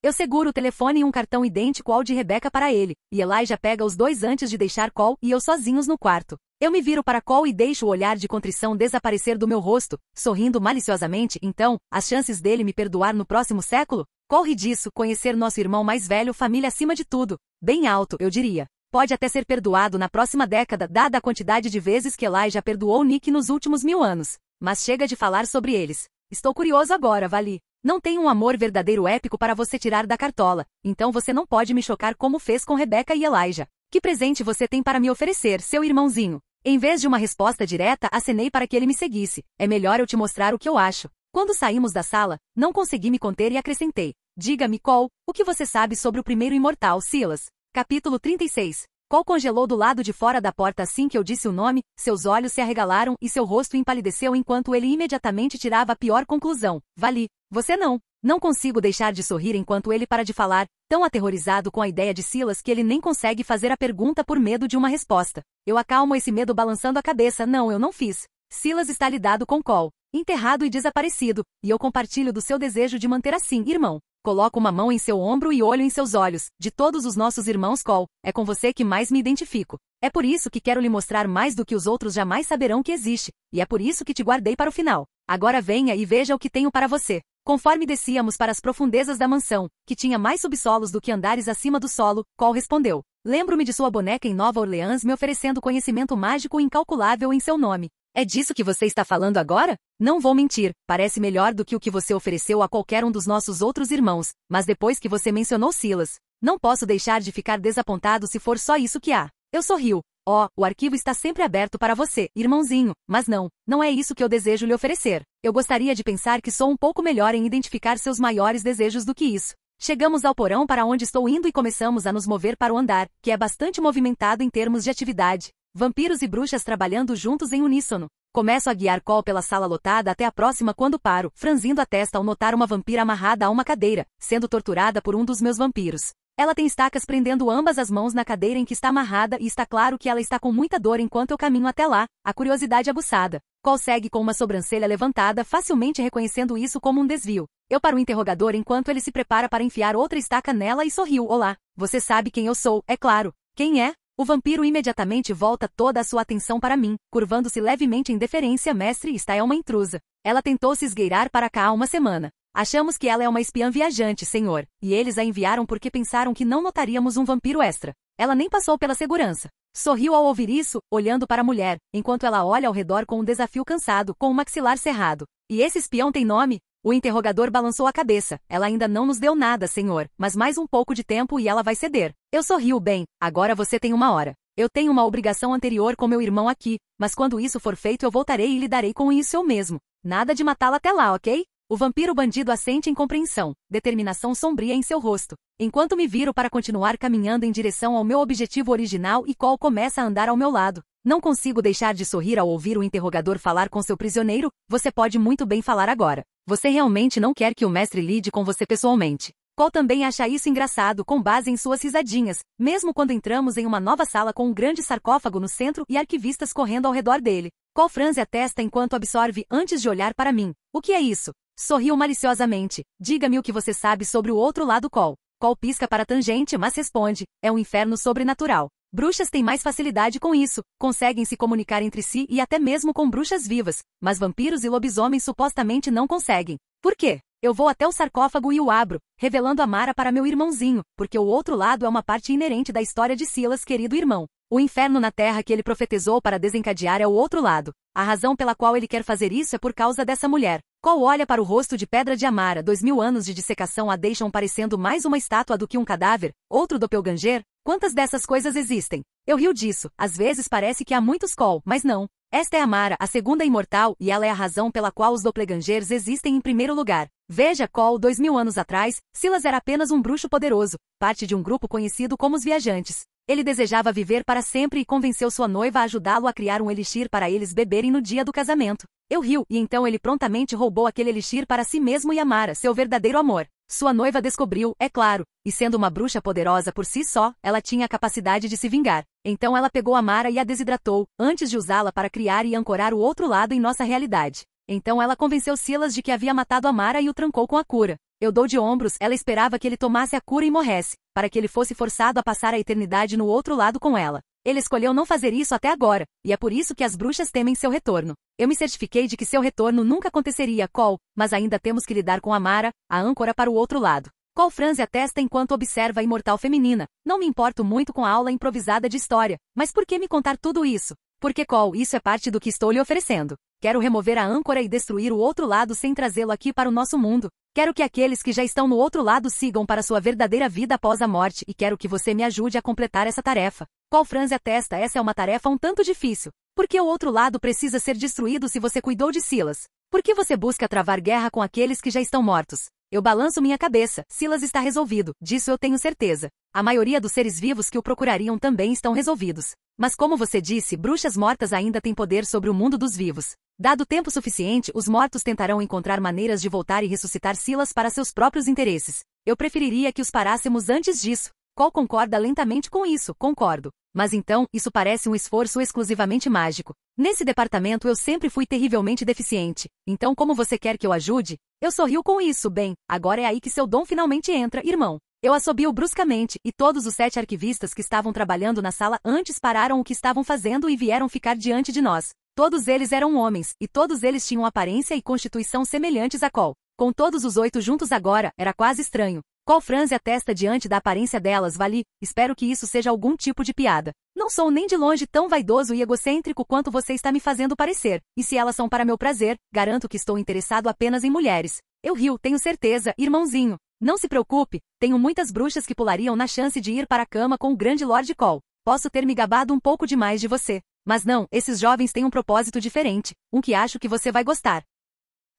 Eu seguro o telefone e um cartão idêntico ao de Rebecca para ele, e Elijah pega os dois antes de deixar Cole e eu sozinhos no quarto. Eu me viro para Cole e deixo o olhar de contrição desaparecer do meu rosto, sorrindo maliciosamente. Então, as chances dele me perdoar no próximo século? Cole ri disso, conhecer nosso irmão mais velho, família acima de tudo. Bem alto, eu diria. Pode até ser perdoado na próxima década, dada a quantidade de vezes que Elijah perdoou Nick nos últimos 1000 anos. Mas chega de falar sobre eles. Estou curioso agora, Vali. Não tenho um amor verdadeiro épico para você tirar da cartola, então você não pode me chocar como fez com Rebecca e Elijah. Que presente você tem para me oferecer, seu irmãozinho? Em vez de uma resposta direta, acenei para que ele me seguisse. É melhor eu te mostrar o que eu acho. Quando saímos da sala, não consegui me conter e acrescentei. Diga-me, Cole, o que você sabe sobre o primeiro imortal, Silas? Capítulo 36. Cole congelou do lado de fora da porta assim que eu disse o nome, seus olhos se arregalaram e seu rosto empalideceu enquanto ele imediatamente tirava a pior conclusão. Vali, você não. Não consigo deixar de sorrir enquanto ele para de falar, tão aterrorizado com a ideia de Silas que ele nem consegue fazer a pergunta por medo de uma resposta. Eu acalmo esse medo balançando a cabeça. Não, eu não fiz. Silas está lidado com Cole, enterrado e desaparecido, e eu compartilho do seu desejo de manter assim, irmão. Coloco uma mão em seu ombro e olho em seus olhos. De todos os nossos irmãos, Cole, é com você que mais me identifico. É por isso que quero lhe mostrar mais do que os outros jamais saberão que existe, e é por isso que te guardei para o final. Agora venha e veja o que tenho para você. Conforme descíamos para as profundezas da mansão, que tinha mais subsolos do que andares acima do solo, Cole respondeu. Lembro-me de sua boneca em Nova Orleans me oferecendo conhecimento mágico incalculável em seu nome. É disso que você está falando agora? Não vou mentir, parece melhor do que o que você ofereceu a qualquer um dos nossos outros irmãos, mas depois que você mencionou Silas, não posso deixar de ficar desapontado se for só isso que há. Eu sorriu. O arquivo está sempre aberto para você, irmãozinho, mas não é isso que eu desejo lhe oferecer. Eu gostaria de pensar que sou um pouco melhor em identificar seus maiores desejos do que isso. Chegamos ao porão para onde estou indo e começamos a nos mover para o andar, que é bastante movimentado em termos de atividade. Vampiros e bruxas trabalhando juntos em uníssono. Começo a guiar Cole pela sala lotada até a próxima quando paro, franzindo a testa ao notar uma vampira amarrada a uma cadeira, sendo torturada por um dos meus vampiros. Ela tem estacas prendendo ambas as mãos na cadeira em que está amarrada e está claro que ela está com muita dor enquanto eu caminho até lá, a curiosidade aguçada. Cole segue com uma sobrancelha levantada, facilmente reconhecendo isso como um desvio. Eu paro o interrogador enquanto ele se prepara para enfiar outra estaca nela e sorriu. Olá, você sabe quem eu sou, é claro. Quem é? O vampiro imediatamente volta toda a sua atenção para mim, curvando-se levemente em deferência. Mestre, esta é uma intrusa. Ela tentou se esgueirar para cá há uma semana. Achamos que ela é uma espiã viajante, senhor, e eles a enviaram porque pensaram que não notaríamos um vampiro extra. Ela nem passou pela segurança. Sorriu ao ouvir isso, olhando para a mulher, enquanto ela olha ao redor com um desafio cansado, com o maxilar cerrado. E esse espião tem nome? O interrogador balançou a cabeça. Ela ainda não nos deu nada, senhor, mas mais um pouco de tempo e ela vai ceder. Eu sorriu. Bem, agora você tem uma hora. Eu tenho uma obrigação anterior com meu irmão aqui, mas quando isso for feito eu voltarei e lidarei com isso eu mesmo. Nada de matá-la até lá, ok? O vampiro bandido assente em compreensão, determinação sombria em seu rosto. Enquanto me viro para continuar caminhando em direção ao meu objetivo original e Cole começa a andar ao meu lado. Não consigo deixar de sorrir ao ouvir o interrogador falar com seu prisioneiro. Você pode muito bem falar agora. Você realmente não quer que o mestre lide com você pessoalmente. Cole também acha isso engraçado com base em suas risadinhas, mesmo quando entramos em uma nova sala com um grande sarcófago no centro e arquivistas correndo ao redor dele. Cole franze a testa enquanto absorve antes de olhar para mim. O que é isso? Sorriu maliciosamente. Diga-me o que você sabe sobre o outro lado, Cole. Cole pisca para a tangente, mas responde. É um inferno sobrenatural. Bruxas têm mais facilidade com isso, conseguem se comunicar entre si e até mesmo com bruxas vivas, mas vampiros e lobisomens supostamente não conseguem. Por quê? Eu vou até o sarcófago e o abro, revelando a Mara para meu irmãozinho, porque o outro lado é uma parte inerente da história de Silas, querido irmão. O inferno na terra que ele profetizou para desencadear é o outro lado. A razão pela qual ele quer fazer isso é por causa dessa mulher. Cole olha para o rosto de pedra de Amara. 2000 anos de dissecação a deixam parecendo mais uma estátua do que um cadáver. Outro doppelganger? Quantas dessas coisas existem? Eu rio disso. Às vezes parece que há muitos Cole, mas não. Esta é Amara, a segunda imortal, e ela é a razão pela qual os doppelgangers existem em primeiro lugar. Veja, Cole, 2000 anos atrás, Silas era apenas um bruxo poderoso, parte de um grupo conhecido como os Viajantes. Ele desejava viver para sempre e convenceu sua noiva a ajudá-lo a criar um elixir para eles beberem no dia do casamento. Eu rio, e então ele prontamente roubou aquele elixir para si mesmo e Amara, seu verdadeiro amor. Sua noiva descobriu, é claro, e sendo uma bruxa poderosa por si só, ela tinha a capacidade de se vingar. Então ela pegou Amara e a desidratou, antes de usá-la para criar e ancorar o outro lado em nossa realidade. Então ela convenceu Silas de que havia matado Amara e o trancou com a cura. Eu dou de ombros, ela esperava que ele tomasse a cura e morresse, para que ele fosse forçado a passar a eternidade no outro lado com ela. Ele escolheu não fazer isso até agora, e é por isso que as bruxas temem seu retorno. Eu me certifiquei de que seu retorno nunca aconteceria, Cole, mas ainda temos que lidar com Amara, a âncora para o outro lado. Cole franze a testa enquanto observa a imortal feminina. Não me importo muito com a aula improvisada de história, mas por que me contar tudo isso? Porque, Cole, isso é parte do que estou lhe oferecendo. Quero remover a âncora e destruir o outro lado sem trazê-lo aqui para o nosso mundo. Quero que aqueles que já estão no outro lado sigam para sua verdadeira vida após a morte e quero que você me ajude a completar essa tarefa. Cole franze a testa, essa é uma tarefa um tanto difícil. Por que o outro lado precisa ser destruído se você cuidou de Silas? Por que você busca travar guerra com aqueles que já estão mortos? Eu balanço minha cabeça. Silas está resolvido, disso eu tenho certeza. A maioria dos seres vivos que o procurariam também estão resolvidos. Mas como você disse, bruxas mortas ainda têm poder sobre o mundo dos vivos. Dado tempo suficiente, os mortos tentarão encontrar maneiras de voltar e ressuscitar Silas para seus próprios interesses. Eu preferiria que os parássemos antes disso. Cole concorda lentamente com isso, concordo. Mas então, isso parece um esforço exclusivamente mágico. Nesse departamento eu sempre fui terrivelmente deficiente. Então como você quer que eu ajude? Eu sorrio com isso, bem, agora é aí que seu dom finalmente entra, irmão. Eu assobio bruscamente, e todos os 7 arquivistas que estavam trabalhando na sala antes pararam o que estavam fazendo e vieram ficar diante de nós. Todos eles eram homens, e todos eles tinham aparência e constituição semelhantes a Cole. Com todos os 8 juntos agora, era quase estranho. Cole franze a testa diante da aparência delas, Vali, espero que isso seja algum tipo de piada. Não sou nem de longe tão vaidoso e egocêntrico quanto você está me fazendo parecer, e se elas são para meu prazer, garanto que estou interessado apenas em mulheres. Eu rio, tenho certeza, irmãozinho. Não se preocupe, tenho muitas bruxas que pulariam na chance de ir para a cama com o grande Lord Cole. Posso ter me gabado um pouco demais de você. Mas não, esses jovens têm um propósito diferente, um que acho que você vai gostar.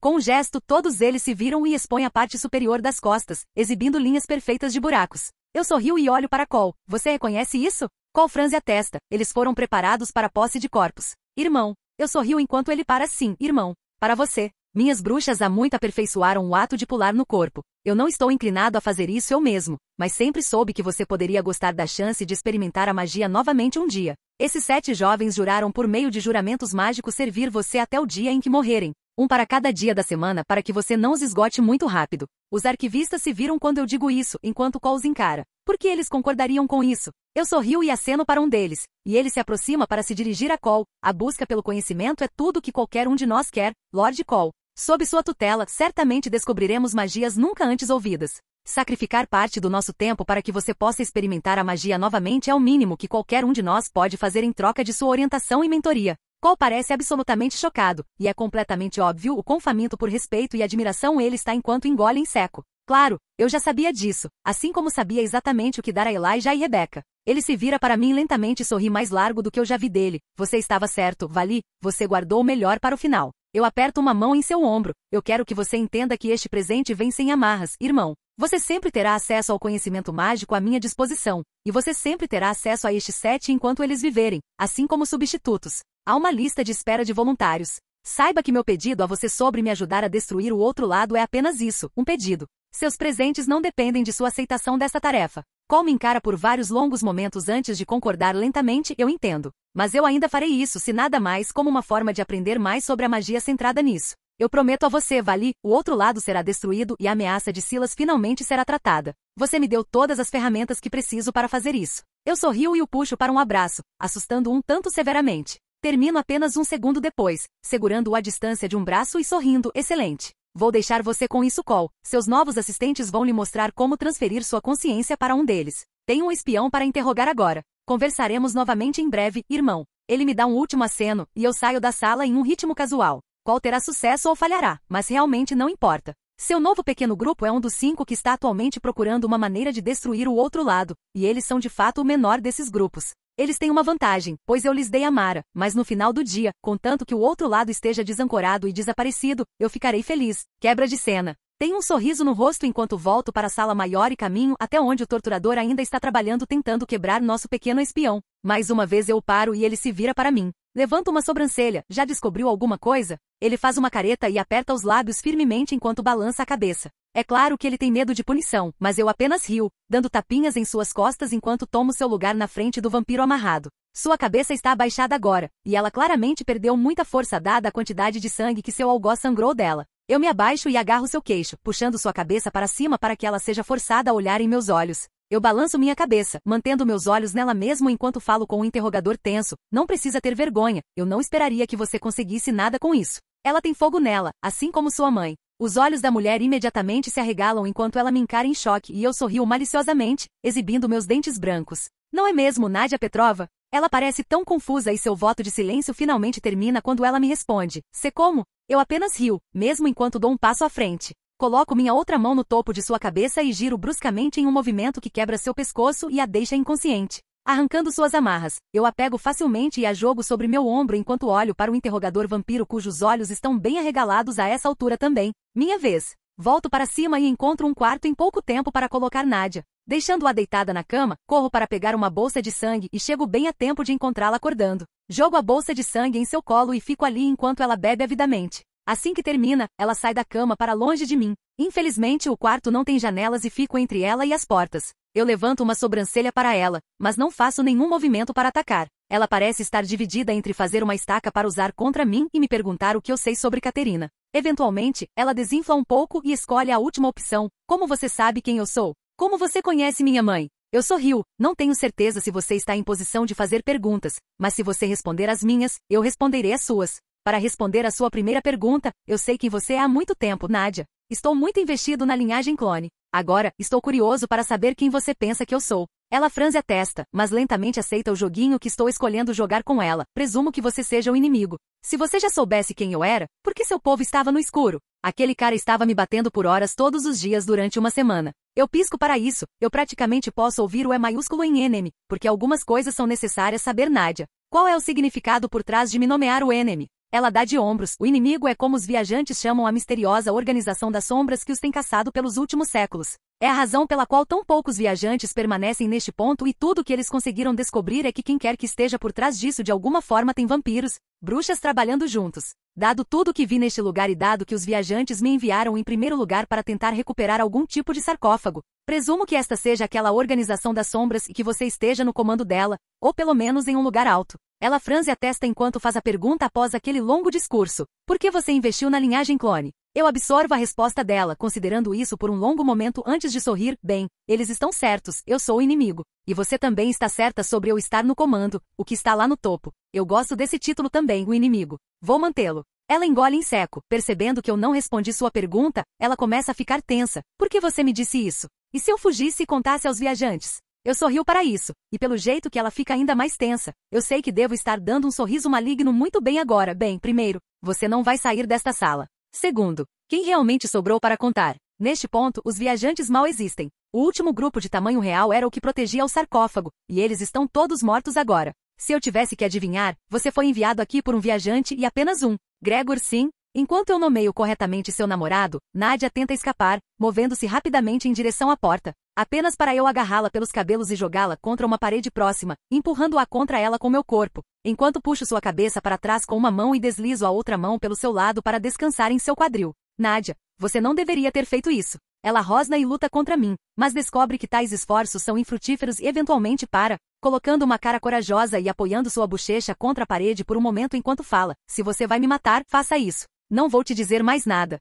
Com um gesto, todos eles se viram e expõem a parte superior das costas, exibindo linhas perfeitas de buracos. Eu sorrio e olho para Cole. Você reconhece isso? Cole franze a testa. Eles foram preparados para a posse de corpos. Irmão. Eu sorrio enquanto ele para sim, irmão. Para você. Minhas bruxas há muito aperfeiçoaram o ato de pular no corpo. Eu não estou inclinado a fazer isso eu mesmo, mas sempre soube que você poderia gostar da chance de experimentar a magia novamente um dia. Esses 7 jovens juraram por meio de juramentos mágicos servir você até o dia em que morrerem. Um para cada dia da semana para que você não os esgote muito rápido. Os arquivistas se viram quando eu digo isso, enquanto Cole os encara. Por que eles concordariam com isso? Eu sorrio e aceno para um deles, e ele se aproxima para se dirigir a Cole. A busca pelo conhecimento é tudo que qualquer um de nós quer, Lord Cole. Sob sua tutela, certamente descobriremos magias nunca antes ouvidas. Sacrificar parte do nosso tempo para que você possa experimentar a magia novamente é o mínimo que qualquer um de nós pode fazer em troca de sua orientação e mentoria. Cole parece absolutamente chocado, e é completamente óbvio o quão faminto por respeito e admiração ele está enquanto engole em seco. Claro, eu já sabia disso, assim como sabia exatamente o que dar a Elijah e Rebecca. Ele se vira para mim lentamente e sorri mais largo do que eu já vi dele. Você estava certo, Vali, você guardou o melhor para o final. Eu aperto uma mão em seu ombro. Eu quero que você entenda que este presente vem sem amarras, irmão. Você sempre terá acesso ao conhecimento mágico à minha disposição, e você sempre terá acesso a estes 7 enquanto eles viverem, assim como substitutos. Há uma lista de espera de voluntários. Saiba que meu pedido a você sobre me ajudar a destruir o outro lado é apenas isso, um pedido. Seus presentes não dependem de sua aceitação dessa tarefa. Cole me encara por vários longos momentos antes de concordar lentamente, eu entendo. Mas eu ainda farei isso se nada mais como uma forma de aprender mais sobre a magia centrada nisso. Eu prometo a você, Vali, o outro lado será destruído e a ameaça de Silas finalmente será tratada. Você me deu todas as ferramentas que preciso para fazer isso. Eu sorrio e o puxo para um abraço, assustando um tanto severamente. Termino apenas um segundo depois, segurando-o à distância de um braço e sorrindo, excelente. Vou deixar você com isso, Cole. Seus novos assistentes vão lhe mostrar como transferir sua consciência para um deles. Tenho um espião para interrogar agora. Conversaremos novamente em breve, irmão. Ele me dá um último aceno, e eu saio da sala em um ritmo casual. Cole terá sucesso ou falhará, mas realmente não importa. Seu novo pequeno grupo é um dos 5 que está atualmente procurando uma maneira de destruir o outro lado, e eles são de fato o menor desses grupos. Eles têm uma vantagem, pois eu lhes dei a Mara, mas no final do dia, contanto que o outro lado esteja desancorado e desaparecido, eu ficarei feliz. Quebra de cena. Tenho um sorriso no rosto enquanto volto para a sala maior e caminho até onde o torturador ainda está trabalhando tentando quebrar nosso pequeno espião. Mais uma vez eu paro e ele se vira para mim. Levanta uma sobrancelha. Já descobriu alguma coisa? Ele faz uma careta e aperta os lábios firmemente enquanto balança a cabeça. É claro que ele tem medo de punição, mas eu apenas rio, dando tapinhas em suas costas enquanto tomo seu lugar na frente do vampiro amarrado. Sua cabeça está abaixada agora, e ela claramente perdeu muita força dada a quantidade de sangue que seu algoz sangrou dela. Eu me abaixo e agarro seu queixo, puxando sua cabeça para cima para que ela seja forçada a olhar em meus olhos. Eu balanço minha cabeça, mantendo meus olhos nela mesmo enquanto falo com um interrogador tenso. Não precisa ter vergonha, eu não esperaria que você conseguisse nada com isso. Ela tem fogo nela, assim como sua mãe. Os olhos da mulher imediatamente se arregalam enquanto ela me encara em choque e eu sorrio maliciosamente, exibindo meus dentes brancos. Não é mesmo, Nadia Petrova? Ela parece tão confusa e seu voto de silêncio finalmente termina quando ela me responde. Sei como? Eu apenas rio, mesmo enquanto dou um passo à frente. Coloco minha outra mão no topo de sua cabeça e giro bruscamente em um movimento que quebra seu pescoço e a deixa inconsciente. Arrancando suas amarras, eu a pego facilmente e a jogo sobre meu ombro enquanto olho para o interrogador vampiro cujos olhos estão bem arregalados a essa altura também. Minha vez. Volto para cima e encontro um quarto em pouco tempo para colocar Nadia. Deixando-a deitada na cama, corro para pegar uma bolsa de sangue e chego bem a tempo de encontrá-la acordando. Jogo a bolsa de sangue em seu colo e fico ali enquanto ela bebe avidamente. Assim que termina, ela sai da cama para longe de mim. Infelizmente, o quarto não tem janelas e fico entre ela e as portas. Eu levanto uma sobrancelha para ela, mas não faço nenhum movimento para atacar. Ela parece estar dividida entre fazer uma estaca para usar contra mim e me perguntar o que eu sei sobre Caterina. Eventualmente, ela desinfla um pouco e escolhe a última opção. Como você sabe quem eu sou? Como você conhece minha mãe? Eu sorrio. Não tenho certeza se você está em posição de fazer perguntas, mas se você responder as minhas, eu responderei as suas. Para responder a sua primeira pergunta, eu sei quem você é há muito tempo, Nadia. Estou muito investido na linhagem clone. Agora, estou curioso para saber quem você pensa que eu sou. Ela franze a testa, mas lentamente aceita o joguinho que estou escolhendo jogar com ela. Presumo que você seja o inimigo. Se você já soubesse quem eu era, por que seu povo estava no escuro? Aquele cara estava me batendo por horas todos os dias durante uma semana. Eu pisco para isso. Eu praticamente posso ouvir o E maiúsculo em enemy, porque algumas coisas são necessárias saber, Nadia. Qual é o significado por trás de me nomear o enemy? Ela dá de ombros. O inimigo é como os viajantes chamam a misteriosa organização das sombras que os tem caçado pelos últimos séculos. É a razão pela qual tão poucos viajantes permanecem neste ponto e tudo que eles conseguiram descobrir é que quem quer que esteja por trás disso de alguma forma tem vampiros, bruxas trabalhando juntos. Dado tudo o que vi neste lugar e dado que os viajantes me enviaram em primeiro lugar para tentar recuperar algum tipo de sarcófago, presumo que esta seja aquela organização das sombras e que você esteja no comando dela, ou pelo menos em um lugar alto. Ela franze a testa enquanto faz a pergunta após aquele longo discurso. Por que você investiu na linhagem clone? Eu absorvo a resposta dela, considerando isso por um longo momento antes de sorrir. Bem, eles estão certos, eu sou o inimigo. E você também está certa sobre eu estar no comando, o que está lá no topo. Eu gosto desse título também, o inimigo. Vou mantê-lo. Ela engole em seco. Percebendo que eu não respondi sua pergunta, ela começa a ficar tensa. Por que você me disse isso? E se eu fugisse e contasse aos viajantes? Eu sorrio para isso, e pelo jeito que ela fica ainda mais tensa, eu sei que devo estar dando um sorriso maligno muito bem agora. Bem, primeiro, você não vai sair desta sala. Segundo, quem realmente sobrou para contar? Neste ponto, os viajantes mal existem. O último grupo de tamanho real era o que protegia o sarcófago, e eles estão todos mortos agora. Se eu tivesse que adivinhar, você foi enviado aqui por um viajante e apenas um. Gregor, sim. Enquanto eu nomeio corretamente seu namorado, Nadia tenta escapar, movendo-se rapidamente em direção à porta, apenas para eu agarrá-la pelos cabelos e jogá-la contra uma parede próxima, empurrando-a contra ela com meu corpo, enquanto puxo sua cabeça para trás com uma mão e deslizo a outra mão pelo seu lado para descansar em seu quadril. Nadia, você não deveria ter feito isso. Ela rosna e luta contra mim, mas descobre que tais esforços são infrutíferos e eventualmente para, colocando uma cara corajosa e apoiando sua bochecha contra a parede por um momento enquanto fala. Se você vai me matar, faça isso. Não vou te dizer mais nada.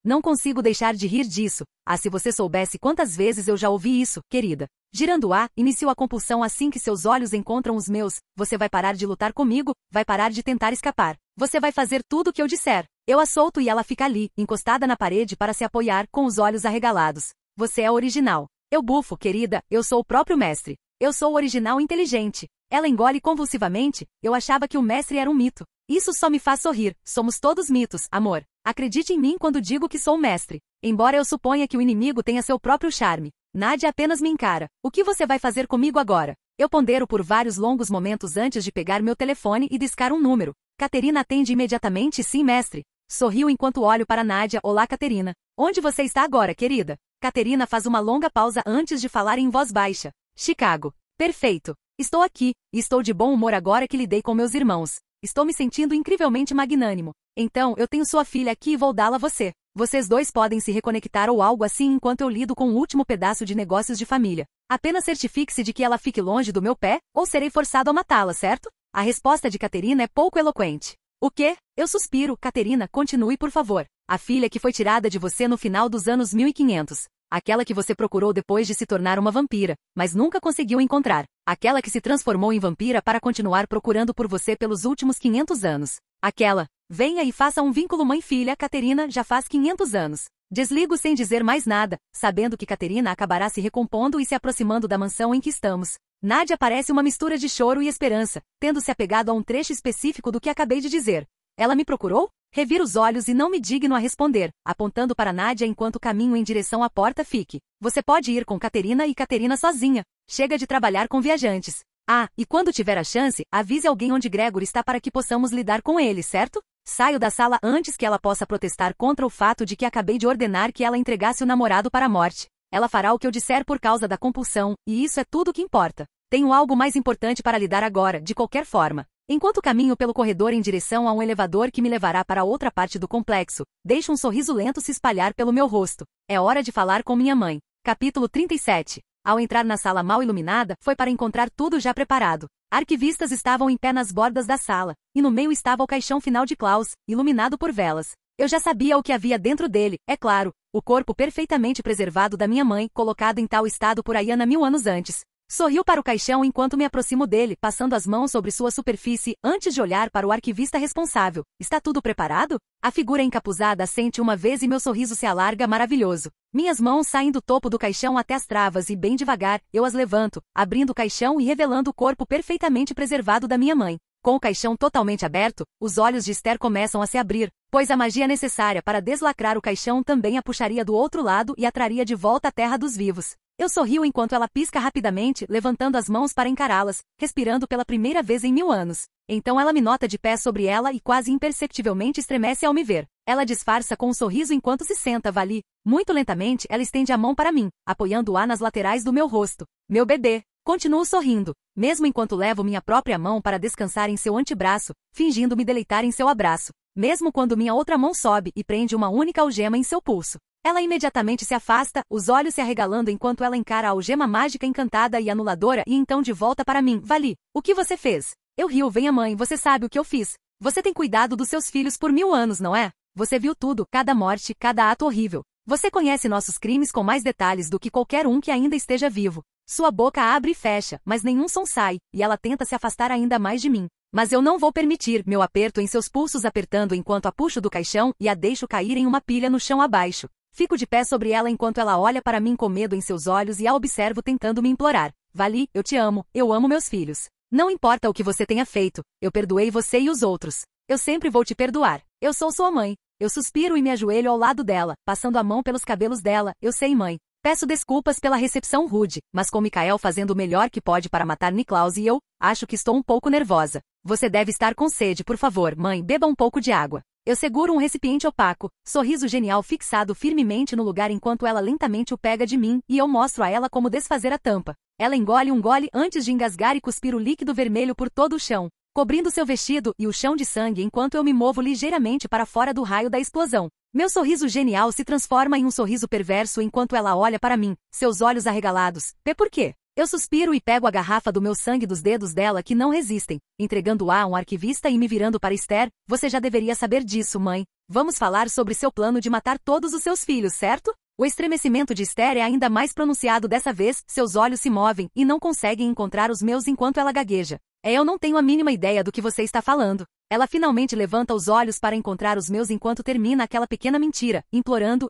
Não consigo deixar de rir disso. Ah, se você soubesse quantas vezes eu já ouvi isso, querida. Girando-a, inicio a compulsão assim que seus olhos encontram os meus. Você vai parar de lutar comigo, vai parar de tentar escapar. Você vai fazer tudo o que eu disser. Eu a solto e ela fica ali, encostada na parede para se apoiar, com os olhos arregalados. Você é original. Eu bufo, querida, eu sou o próprio mestre. Eu sou o original inteligente. Ela engole convulsivamente. Eu achava que o mestre era um mito. Isso só me faz sorrir. Somos todos mitos, amor. Acredite em mim quando digo que sou o mestre. Embora eu suponha que o inimigo tenha seu próprio charme. Nadia apenas me encara. O que você vai fazer comigo agora? Eu pondero por vários longos momentos antes de pegar meu telefone e discar um número. Caterina atende imediatamente. Sim, mestre. Sorrio enquanto olho para Nadia. Olá, Caterina. Onde você está agora, querida? Caterina faz uma longa pausa antes de falar em voz baixa. Chicago. Perfeito. Estou aqui, e estou de bom humor agora que lidei com meus irmãos. Estou me sentindo incrivelmente magnânimo. Então, eu tenho sua filha aqui e vou dá-la a você. Vocês dois podem se reconectar ou algo assim enquanto eu lido com o último pedaço de negócios de família. Apenas certifique-se de que ela fique longe do meu pé, ou serei forçado a matá-la, certo? A resposta de Caterina é pouco eloquente. O quê? Eu suspiro. Caterina, continue por favor. A filha que foi tirada de você no final dos anos 1500. Aquela que você procurou depois de se tornar uma vampira, mas nunca conseguiu encontrar. Aquela que se transformou em vampira para continuar procurando por você pelos últimos 500 anos. Aquela. Venha e faça um vínculo mãe-filha. Caterina já faz 500 anos. Desligo sem dizer mais nada, sabendo que Caterina acabará se recompondo e se aproximando da mansão em que estamos. Nádia parece uma mistura de choro e esperança, tendo se apegado a um trecho específico do que acabei de dizer. Ela me procurou? Reviro os olhos e não me digno a responder, apontando para Nádia enquanto caminho em direção à porta. Fique. Você pode ir com Caterina e Caterina sozinha. Chega de trabalhar com viajantes. Ah, e quando tiver a chance, avise alguém onde Gregor está para que possamos lidar com ele, certo? Saio da sala antes que ela possa protestar contra o fato de que acabei de ordenar que ela entregasse o namorado para a morte. Ela fará o que eu disser por causa da compulsão, e isso é tudo o que importa. Tenho algo mais importante para lidar agora, de qualquer forma. Enquanto caminho pelo corredor em direção a um elevador que me levará para outra parte do complexo, deixo um sorriso lento se espalhar pelo meu rosto. É hora de falar com minha mãe. Capítulo 37. Ao entrar na sala mal iluminada, foi para encontrar tudo já preparado. Arquivistas estavam em pé nas bordas da sala, e no meio estava o caixão final de Klaus, iluminado por velas. Eu já sabia o que havia dentro dele, é claro, o corpo perfeitamente preservado da minha mãe, colocado em tal estado por Ayana 1000 anos antes. Sorriu para o caixão enquanto me aproximo dele, passando as mãos sobre sua superfície, antes de olhar para o arquivista responsável. Está tudo preparado? A figura encapuzada assente uma vez e meu sorriso se alarga maravilhoso. Minhas mãos saem do topo do caixão até as travas e bem devagar, eu as levanto, abrindo o caixão e revelando o corpo perfeitamente preservado da minha mãe. Com o caixão totalmente aberto, os olhos de Esther começam a se abrir, pois a magia necessária para deslacrar o caixão também a puxaria do outro lado e a traria de volta à terra dos vivos. Eu sorrio enquanto ela pisca rapidamente, levantando as mãos para encará-las, respirando pela primeira vez em 1000 anos. Então ela me nota de pé sobre ela e quase imperceptivelmente estremece ao me ver. Ela disfarça com um sorriso enquanto se senta. Vali. Muito lentamente, ela estende a mão para mim, apoiando-a nas laterais do meu rosto. Meu bebê. Continuo sorrindo, mesmo enquanto levo minha própria mão para descansar em seu antebraço, fingindo me deleitar em seu abraço. Mesmo quando minha outra mão sobe e prende uma única algema em seu pulso. Ela imediatamente se afasta, os olhos se arregalando enquanto ela encara a algema mágica encantada e anuladora e então de volta para mim. Vali, o que você fez? Eu rio. Venha mãe, você sabe o que eu fiz. Você tem cuidado dos seus filhos por 1000 anos, não é? Você viu tudo, cada morte, cada ato horrível. Você conhece nossos crimes com mais detalhes do que qualquer um que ainda esteja vivo. Sua boca abre e fecha, mas nenhum som sai, e ela tenta se afastar ainda mais de mim. Mas eu não vou permitir. Meu aperto em seus pulsos apertando enquanto a puxo do caixão e a deixo cair em uma pilha no chão abaixo. Fico de pé sobre ela enquanto ela olha para mim com medo em seus olhos e a observo tentando me implorar. Vali, eu te amo, eu amo meus filhos. Não importa o que você tenha feito, eu perdoei você e os outros. Eu sempre vou te perdoar. Eu sou sua mãe. Eu suspiro e me ajoelho ao lado dela, passando a mão pelos cabelos dela. Eu sei, mãe. Peço desculpas pela recepção rude, mas com Mikael fazendo o melhor que pode para matar Niklaus e eu, acho que estou um pouco nervosa. Você deve estar com sede, por favor, mãe, beba um pouco de água. Eu seguro um recipiente opaco, sorriso genial fixado firmemente no lugar enquanto ela lentamente o pega de mim e eu mostro a ela como desfazer a tampa. Ela engole um gole antes de engasgar e cuspir o líquido vermelho por todo o chão, cobrindo seu vestido e o chão de sangue enquanto eu me movo ligeiramente para fora do raio da explosão. Meu sorriso genial se transforma em um sorriso perverso enquanto ela olha para mim, seus olhos arregalados. Por quê? Eu suspiro e pego a garrafa do meu sangue dos dedos dela que não resistem, entregando-a a um arquivista e me virando para Esther. Você já deveria saber disso, mãe. Vamos falar sobre seu plano de matar todos os seus filhos, certo? O estremecimento de Esther é ainda mais pronunciado dessa vez, seus olhos se movem e não conseguem encontrar os meus enquanto ela gagueja. Eu não tenho a mínima ideia do que você está falando. Ela finalmente levanta os olhos para encontrar os meus enquanto termina aquela pequena mentira, implorando.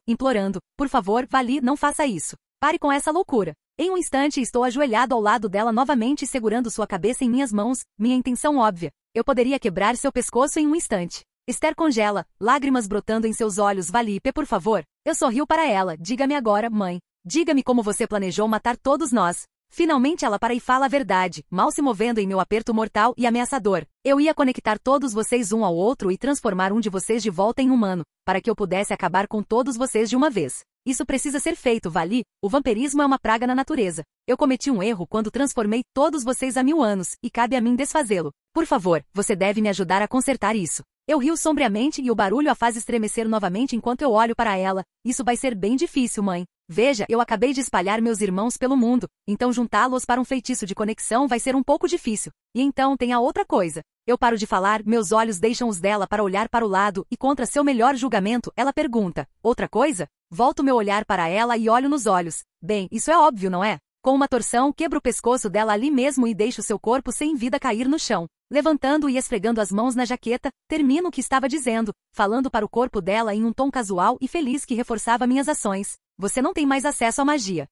Por favor, Vali, não faça isso. Pare com essa loucura. Em um instante estou ajoelhado ao lado dela novamente segurando sua cabeça em minhas mãos, minha intenção óbvia. Eu poderia quebrar seu pescoço em um instante. Esther congela, lágrimas brotando em seus olhos. Vali, por favor. Eu sorrio para ela. Diga-me agora, mãe. Diga-me como você planejou matar todos nós. Finalmente ela para e fala a verdade, mal se movendo em meu aperto mortal e ameaçador. Eu ia conectar todos vocês um ao outro e transformar um de vocês de volta em humano, para que eu pudesse acabar com todos vocês de uma vez. Isso precisa ser feito, Vali. O vampirismo é uma praga na natureza. Eu cometi um erro quando transformei todos vocês há 1000 anos, e cabe a mim desfazê-lo. Por favor, você deve me ajudar a consertar isso. Eu rio sombriamente e o barulho a faz estremecer novamente enquanto eu olho para ela. Isso vai ser bem difícil, mãe. Veja, eu acabei de espalhar meus irmãos pelo mundo, então juntá-los para um feitiço de conexão vai ser um pouco difícil. E então tem a outra coisa. Eu paro de falar, meus olhos deixam os dela para olhar para o lado e contra seu melhor julgamento, ela pergunta, outra coisa? Volto meu olhar para ela e olho nos olhos. Bem, isso é óbvio, não é? Com uma torção, quebro o pescoço dela ali mesmo e deixo seu corpo sem vida cair no chão. Levantando e esfregando as mãos na jaqueta, termino o que estava dizendo, falando para o corpo dela em um tom casual e feliz que reforçava minhas ações. Você não tem mais acesso à magia.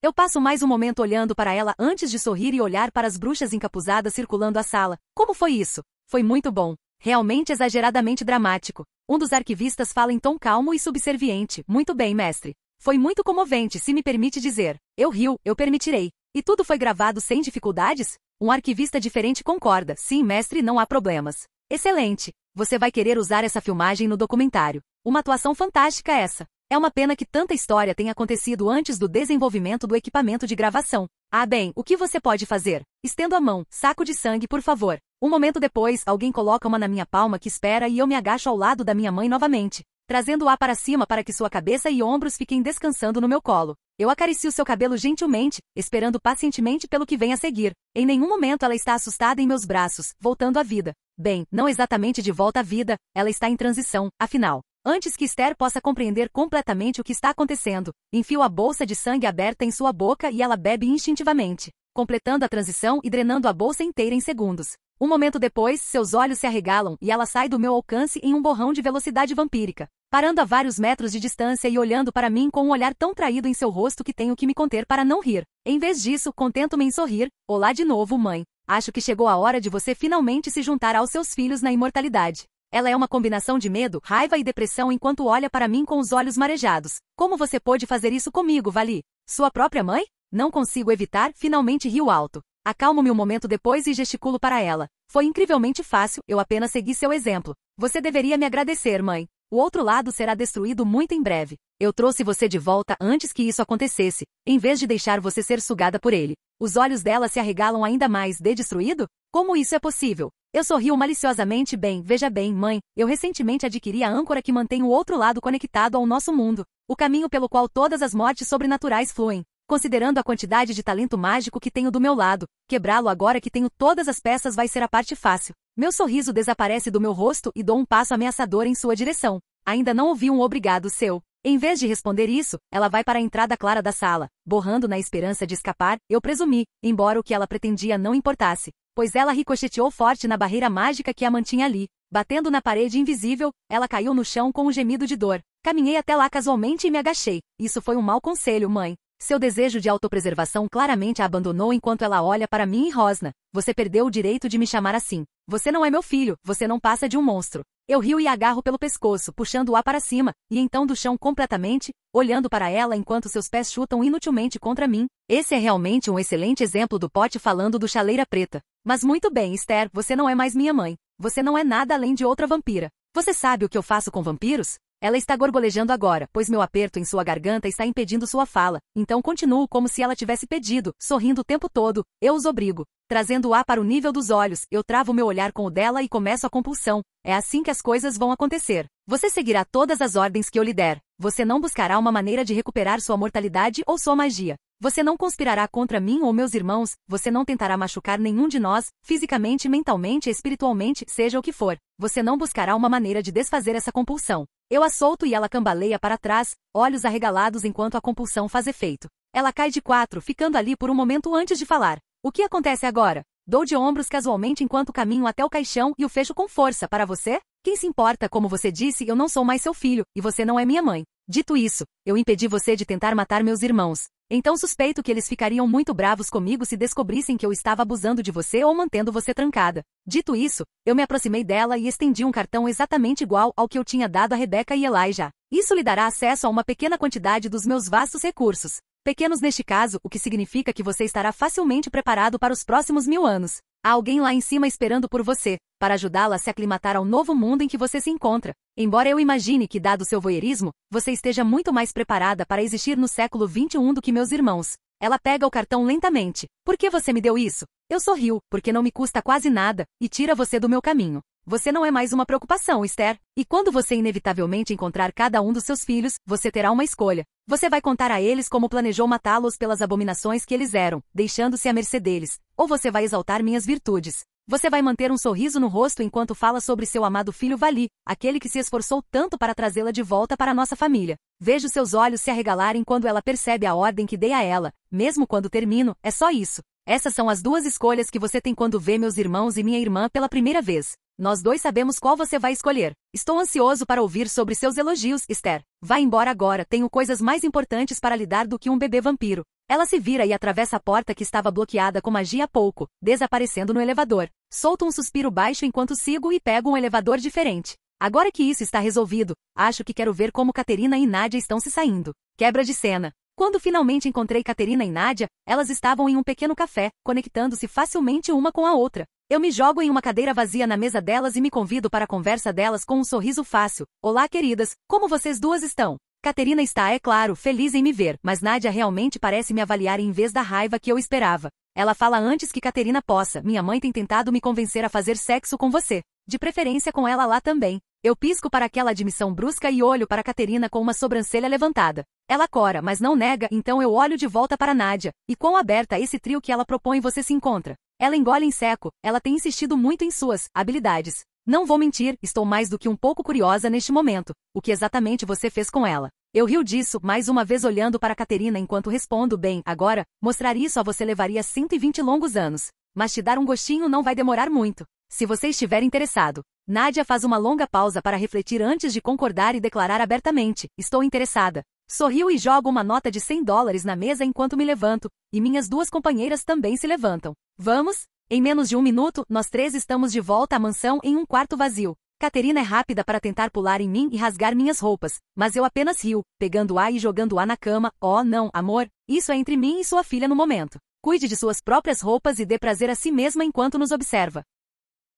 Eu passo mais um momento olhando para ela antes de sorrir e olhar para as bruxas encapuzadas circulando a sala. Como foi isso? Foi muito bom. Realmente exageradamente dramático. Um dos arquivistas fala em tom calmo e subserviente. Muito bem, mestre. Foi muito comovente, se me permite dizer. Eu rio, eu permitirei. E tudo foi gravado sem dificuldades? Um arquivista diferente concorda. Sim, mestre, não há problemas. Excelente. Você vai querer usar essa filmagem no documentário. Uma atuação fantástica essa. É uma pena que tanta história tenha acontecido antes do desenvolvimento do equipamento de gravação. Ah, bem, o que você pode fazer? Estendo a mão, saco de sangue, por favor. Um momento depois, alguém coloca uma na minha palma que espera e eu me agacho ao lado da minha mãe novamente, trazendo-a para cima para que sua cabeça e ombros fiquem descansando no meu colo. Eu acaricio seu cabelo gentilmente, esperando pacientemente pelo que vem a seguir. Em nenhum momento ela está assustada em meus braços, voltando à vida. Bem, não exatamente de volta à vida, ela está em transição, afinal. Antes que Esther possa compreender completamente o que está acontecendo, enfio a bolsa de sangue aberta em sua boca e ela bebe instintivamente, completando a transição e drenando a bolsa inteira em segundos. Um momento depois, seus olhos se arregalam e ela sai do meu alcance em um borrão de velocidade vampírica, parando a vários metros de distância e olhando para mim com um olhar tão traído em seu rosto que tenho que me conter para não rir. Em vez disso, contento-me em sorrir. Olá de novo, mãe. Acho que chegou a hora de você finalmente se juntar aos seus filhos na imortalidade. Ela é uma combinação de medo, raiva e depressão enquanto olha para mim com os olhos marejados. Como você pôde fazer isso comigo, Vali? Sua própria mãe? Não consigo evitar, finalmente rio alto. Acalmo-me um momento depois e gesticulo para ela. Foi incrivelmente fácil, eu apenas segui seu exemplo. Você deveria me agradecer, mãe. O outro lado será destruído muito em breve. Eu trouxe você de volta antes que isso acontecesse, em vez de deixar você ser sugada por ele. Os olhos dela se arregalam ainda mais. De destruído? Como isso é possível? Eu sorrio maliciosamente. Bem, veja bem, mãe, eu recentemente adquiri a âncora que mantém o outro lado conectado ao nosso mundo, o caminho pelo qual todas as mortes sobrenaturais fluem. Considerando a quantidade de talento mágico que tenho do meu lado, quebrá-lo agora que tenho todas as peças vai ser a parte fácil. Meu sorriso desaparece do meu rosto e dou um passo ameaçador em sua direção. Ainda não ouvi um obrigado seu. Em vez de responder isso, ela vai para a entrada clara da sala, borrando na esperança de escapar, eu presumi, embora o que ela pretendia não importasse, pois ela ricocheteou forte na barreira mágica que a mantinha ali. Batendo na parede invisível, ela caiu no chão com um gemido de dor. Caminhei até lá casualmente e me agachei. Isso foi um mau conselho, mãe. Seu desejo de autopreservação claramente a abandonou enquanto ela olha para mim e rosna. Você perdeu o direito de me chamar assim. Você não é meu filho, você não passa de um monstro. Eu rio e agarro pelo pescoço, puxando-a para cima, e então do chão completamente, olhando para ela enquanto seus pés chutam inutilmente contra mim. Esse é realmente um excelente exemplo do pote falando do chaleira preta. Mas muito bem, Esther, você não é mais minha mãe. Você não é nada além de outra vampira. Você sabe o que eu faço com vampiros? Ela está gorgolejando agora, pois meu aperto em sua garganta está impedindo sua fala. Então continuo como se ela tivesse pedido, sorrindo o tempo todo. Eu os obrigo. Trazendo-a para o nível dos olhos, eu travo meu olhar com o dela e começo a compulsão. É assim que as coisas vão acontecer. Você seguirá todas as ordens que eu lhe der. Você não buscará uma maneira de recuperar sua mortalidade ou sua magia. Você não conspirará contra mim ou meus irmãos, você não tentará machucar nenhum de nós, fisicamente, mentalmente, espiritualmente, seja o que for. Você não buscará uma maneira de desfazer essa compulsão. Eu a solto e ela cambaleia para trás, olhos arregalados enquanto a compulsão faz efeito. Ela cai de 4, ficando ali por um momento antes de falar. O que acontece agora? Dou de ombros casualmente enquanto caminho até o caixão e o fecho com força. Para você? Quem se importa? Como você disse, eu não sou mais seu filho, e você não é minha mãe. Dito isso, eu impedi você de tentar matar meus irmãos. Então suspeito que eles ficariam muito bravos comigo se descobrissem que eu estava abusando de você ou mantendo você trancada. Dito isso, eu me aproximei dela e estendi um cartão exatamente igual ao que eu tinha dado a Rebecca e Elijah. Isso lhe dará acesso a uma pequena quantidade dos meus vastos recursos. Pequenos neste caso, o que significa que você estará facilmente preparado para os próximos 1000 anos. Há alguém lá em cima esperando por você, para ajudá-la a se aclimatar ao novo mundo em que você se encontra. Embora eu imagine que, dado seu voyeurismo, você esteja muito mais preparada para existir no século XXI do que meus irmãos. Ela pega o cartão lentamente. Por que você me deu isso? Eu sorrio, porque não me custa quase nada, e tira você do meu caminho. Você não é mais uma preocupação, Esther. E quando você inevitavelmente encontrar cada um dos seus filhos, você terá uma escolha. Você vai contar a eles como planejou matá-los pelas abominações que eles eram, deixando-se à mercê deles. Ou você vai exaltar minhas virtudes. Você vai manter um sorriso no rosto enquanto fala sobre seu amado filho Vali, aquele que se esforçou tanto para trazê-la de volta para a nossa família. Vejo seus olhos se arregalarem quando ela percebe a ordem que dei a ela. Mesmo quando termino, é só isso. Essas são as duas escolhas que você tem quando vê meus irmãos e minha irmã pela primeira vez. Nós dois sabemos qual você vai escolher. Estou ansioso para ouvir sobre seus elogios, Esther. Vá embora agora, tenho coisas mais importantes para lidar do que um bebê vampiro. Ela se vira e atravessa a porta que estava bloqueada com magia há pouco, desaparecendo no elevador. Solto um suspiro baixo enquanto sigo e pego um elevador diferente. Agora que isso está resolvido, acho que quero ver como Caterina e Nádia estão se saindo. Quebra de cena. Quando finalmente encontrei Caterina e Nádia, elas estavam em um pequeno café, conectando-se facilmente uma com a outra. Eu me jogo em uma cadeira vazia na mesa delas e me convido para a conversa delas com um sorriso fácil. Olá, queridas, como vocês duas estão? Caterina está, é claro, feliz em me ver, mas Nádia realmente parece me avaliar em vez da raiva que eu esperava. Ela fala antes que Caterina possa. Minha mãe tem tentado me convencer a fazer sexo com você. De preferência com ela lá também. Eu pisco para aquela admissão brusca e olho para Caterina com uma sobrancelha levantada. Ela cora, mas não nega, então eu olho de volta para Nádia. E quão aberta esse trio que ela propõe você se encontra. Ela engole em seco, ela tem insistido muito em suas habilidades. Não vou mentir, estou mais do que um pouco curiosa neste momento. O que exatamente você fez com ela? Eu rio disso, mais uma vez olhando para Caterina enquanto respondo bem, agora, mostrar isso a você levaria 120 longos anos. Mas te dar um gostinho não vai demorar muito. Se você estiver interessado. Nádia faz uma longa pausa para refletir antes de concordar e declarar abertamente, estou interessada. Sorrio e jogo uma nota de $100 na mesa enquanto me levanto, e minhas duas companheiras também se levantam. Vamos? Em menos de um minuto, nós três estamos de volta à mansão em um quarto vazio. Caterina é rápida para tentar pular em mim e rasgar minhas roupas, mas eu apenas rio, pegando-a e jogando-a na cama. Oh, não, amor, isso é entre mim e sua filha no momento. Cuide de suas próprias roupas e dê prazer a si mesma enquanto nos observa.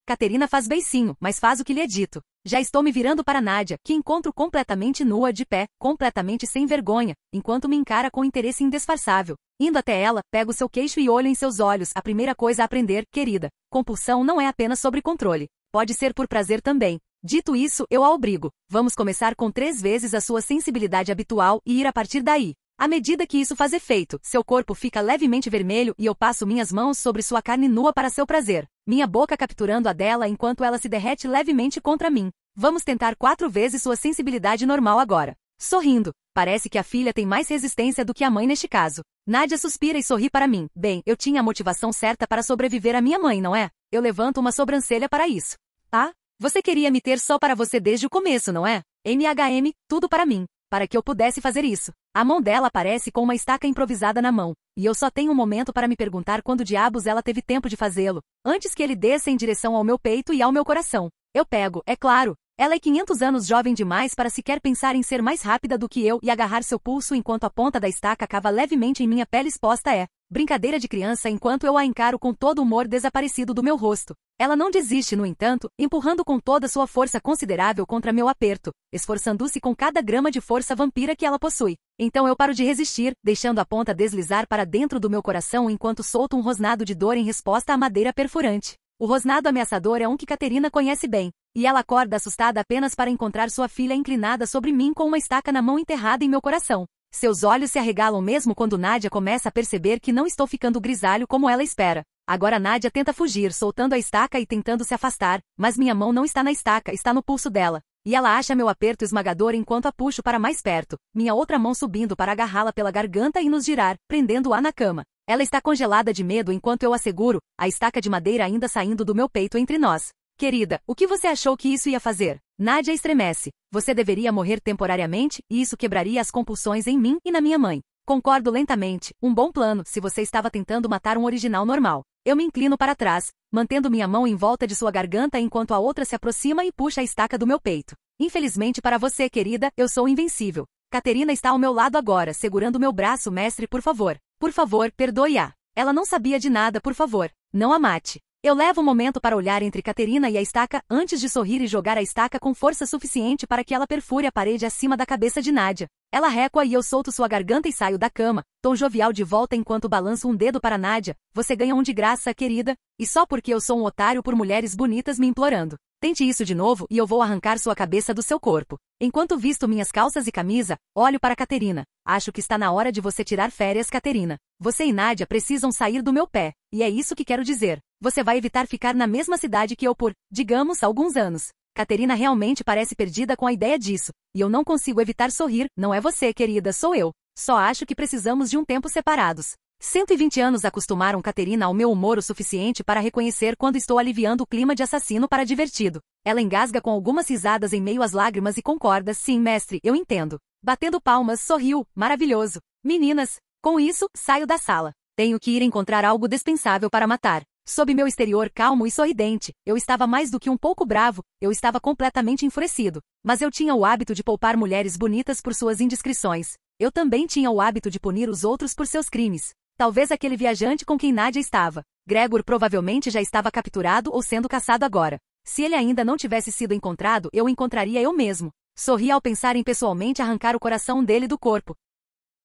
Caterina faz beicinho, mas faz o que lhe é dito. Já estou me virando para Nádia, que encontro completamente nua de pé, completamente sem vergonha, enquanto me encara com interesse indisfarçável. Indo até ela, pego seu queixo e olho em seus olhos. A primeira coisa a aprender, querida. Compulsão não é apenas sobre controle. Pode ser por prazer também. Dito isso, eu a obrigo. Vamos começar com 3 vezes a sua sensibilidade habitual e ir a partir daí. À medida que isso faz efeito, seu corpo fica levemente vermelho e eu passo minhas mãos sobre sua carne nua para seu prazer. Minha boca capturando a dela enquanto ela se derrete levemente contra mim. Vamos tentar 4 vezes sua sensibilidade normal agora. Sorrindo. Parece que a filha tem mais resistência do que a mãe neste caso. Nádia suspira e sorri para mim. Bem, eu tinha a motivação certa para sobreviver à minha mãe, não é? Eu levanto uma sobrancelha para isso. Ah? Você queria me ter só para você desde o começo, não é? MHM, tudo para mim. Para que eu pudesse fazer isso. A mão dela aparece com uma estaca improvisada na mão, e eu só tenho um momento para me perguntar quando diabos ela teve tempo de fazê-lo, antes que ele desça em direção ao meu peito e ao meu coração. Eu pego, é claro. Ela é 500 anos jovem demais para sequer pensar em ser mais rápida do que eu e agarrar seu pulso enquanto a ponta da estaca cava levemente em minha pele exposta é brincadeira de criança enquanto eu a encaro com todo o humor desaparecido do meu rosto. Ela não desiste, no entanto, empurrando com toda sua força considerável contra meu aperto, esforçando-se com cada grama de força vampira que ela possui. Então eu paro de resistir, deixando a ponta deslizar para dentro do meu coração enquanto solto um rosnado de dor em resposta à madeira perfurante. O rosnado ameaçador é um que Caterina conhece bem, e ela acorda assustada apenas para encontrar sua filha inclinada sobre mim com uma estaca na mão enterrada em meu coração. Seus olhos se arregalam mesmo quando Nádia começa a perceber que não estou ficando grisalho como ela espera. Agora Nádia tenta fugir, soltando a estaca e tentando se afastar, mas minha mão não está na estaca, está no pulso dela. E ela acha meu aperto esmagador enquanto a puxo para mais perto, minha outra mão subindo para agarrá-la pela garganta e nos girar, prendendo-a na cama. Ela está congelada de medo enquanto eu a seguro, a estaca de madeira ainda saindo do meu peito entre nós. Querida, o que você achou que isso ia fazer? Nádia estremece. Você deveria morrer temporariamente, e isso quebraria as compulsões em mim e na minha mãe. Concordo lentamente, um bom plano se você estava tentando matar um original normal. Eu me inclino para trás, mantendo minha mão em volta de sua garganta enquanto a outra se aproxima e puxa a estaca do meu peito. Infelizmente para você, querida, eu sou invencível. Caterina está ao meu lado agora, segurando meu braço. Mestre, por favor. Por favor, perdoe-a. Ela não sabia de nada, por favor. Não a mate. Eu levo um momento para olhar entre Caterina e a estaca antes de sorrir e jogar a estaca com força suficiente para que ela perfure a parede acima da cabeça de Nádia. Ela recua e eu solto sua garganta e saio da cama, tom jovial de volta enquanto balanço um dedo para Nádia. Você ganha um de graça, querida, e só porque eu sou um otário por mulheres bonitas me implorando. Tente isso de novo e eu vou arrancar sua cabeça do seu corpo. Enquanto visto minhas calças e camisa, olho para Caterina. Acho que está na hora de você tirar férias, Caterina. Você e Nádia precisam sair do meu pé, e é isso que quero dizer. Você vai evitar ficar na mesma cidade que eu por, digamos, alguns anos. Caterina realmente parece perdida com a ideia disso, e eu não consigo evitar sorrir. Não é você, querida, sou eu. Só acho que precisamos de um tempo separados. 120 anos acostumaram Caterina ao meu humor o suficiente para reconhecer quando estou aliviando o clima de assassino para divertido. Ela engasga com algumas risadas em meio às lágrimas e concorda, sim, mestre, eu entendo. Batendo palmas, sorriu, maravilhoso. Meninas, com isso, saio da sala. Tenho que ir encontrar algo dispensável para matar. Sob meu exterior calmo e sorridente, eu estava mais do que um pouco bravo, eu estava completamente enfurecido. Mas eu tinha o hábito de poupar mulheres bonitas por suas indiscrições. Eu também tinha o hábito de punir os outros por seus crimes. Talvez aquele viajante com quem Nádia estava. Gregor provavelmente já estava capturado ou sendo caçado agora. Se ele ainda não tivesse sido encontrado, eu o encontraria eu mesmo. Sorri ao pensar em pessoalmente arrancar o coração dele do corpo.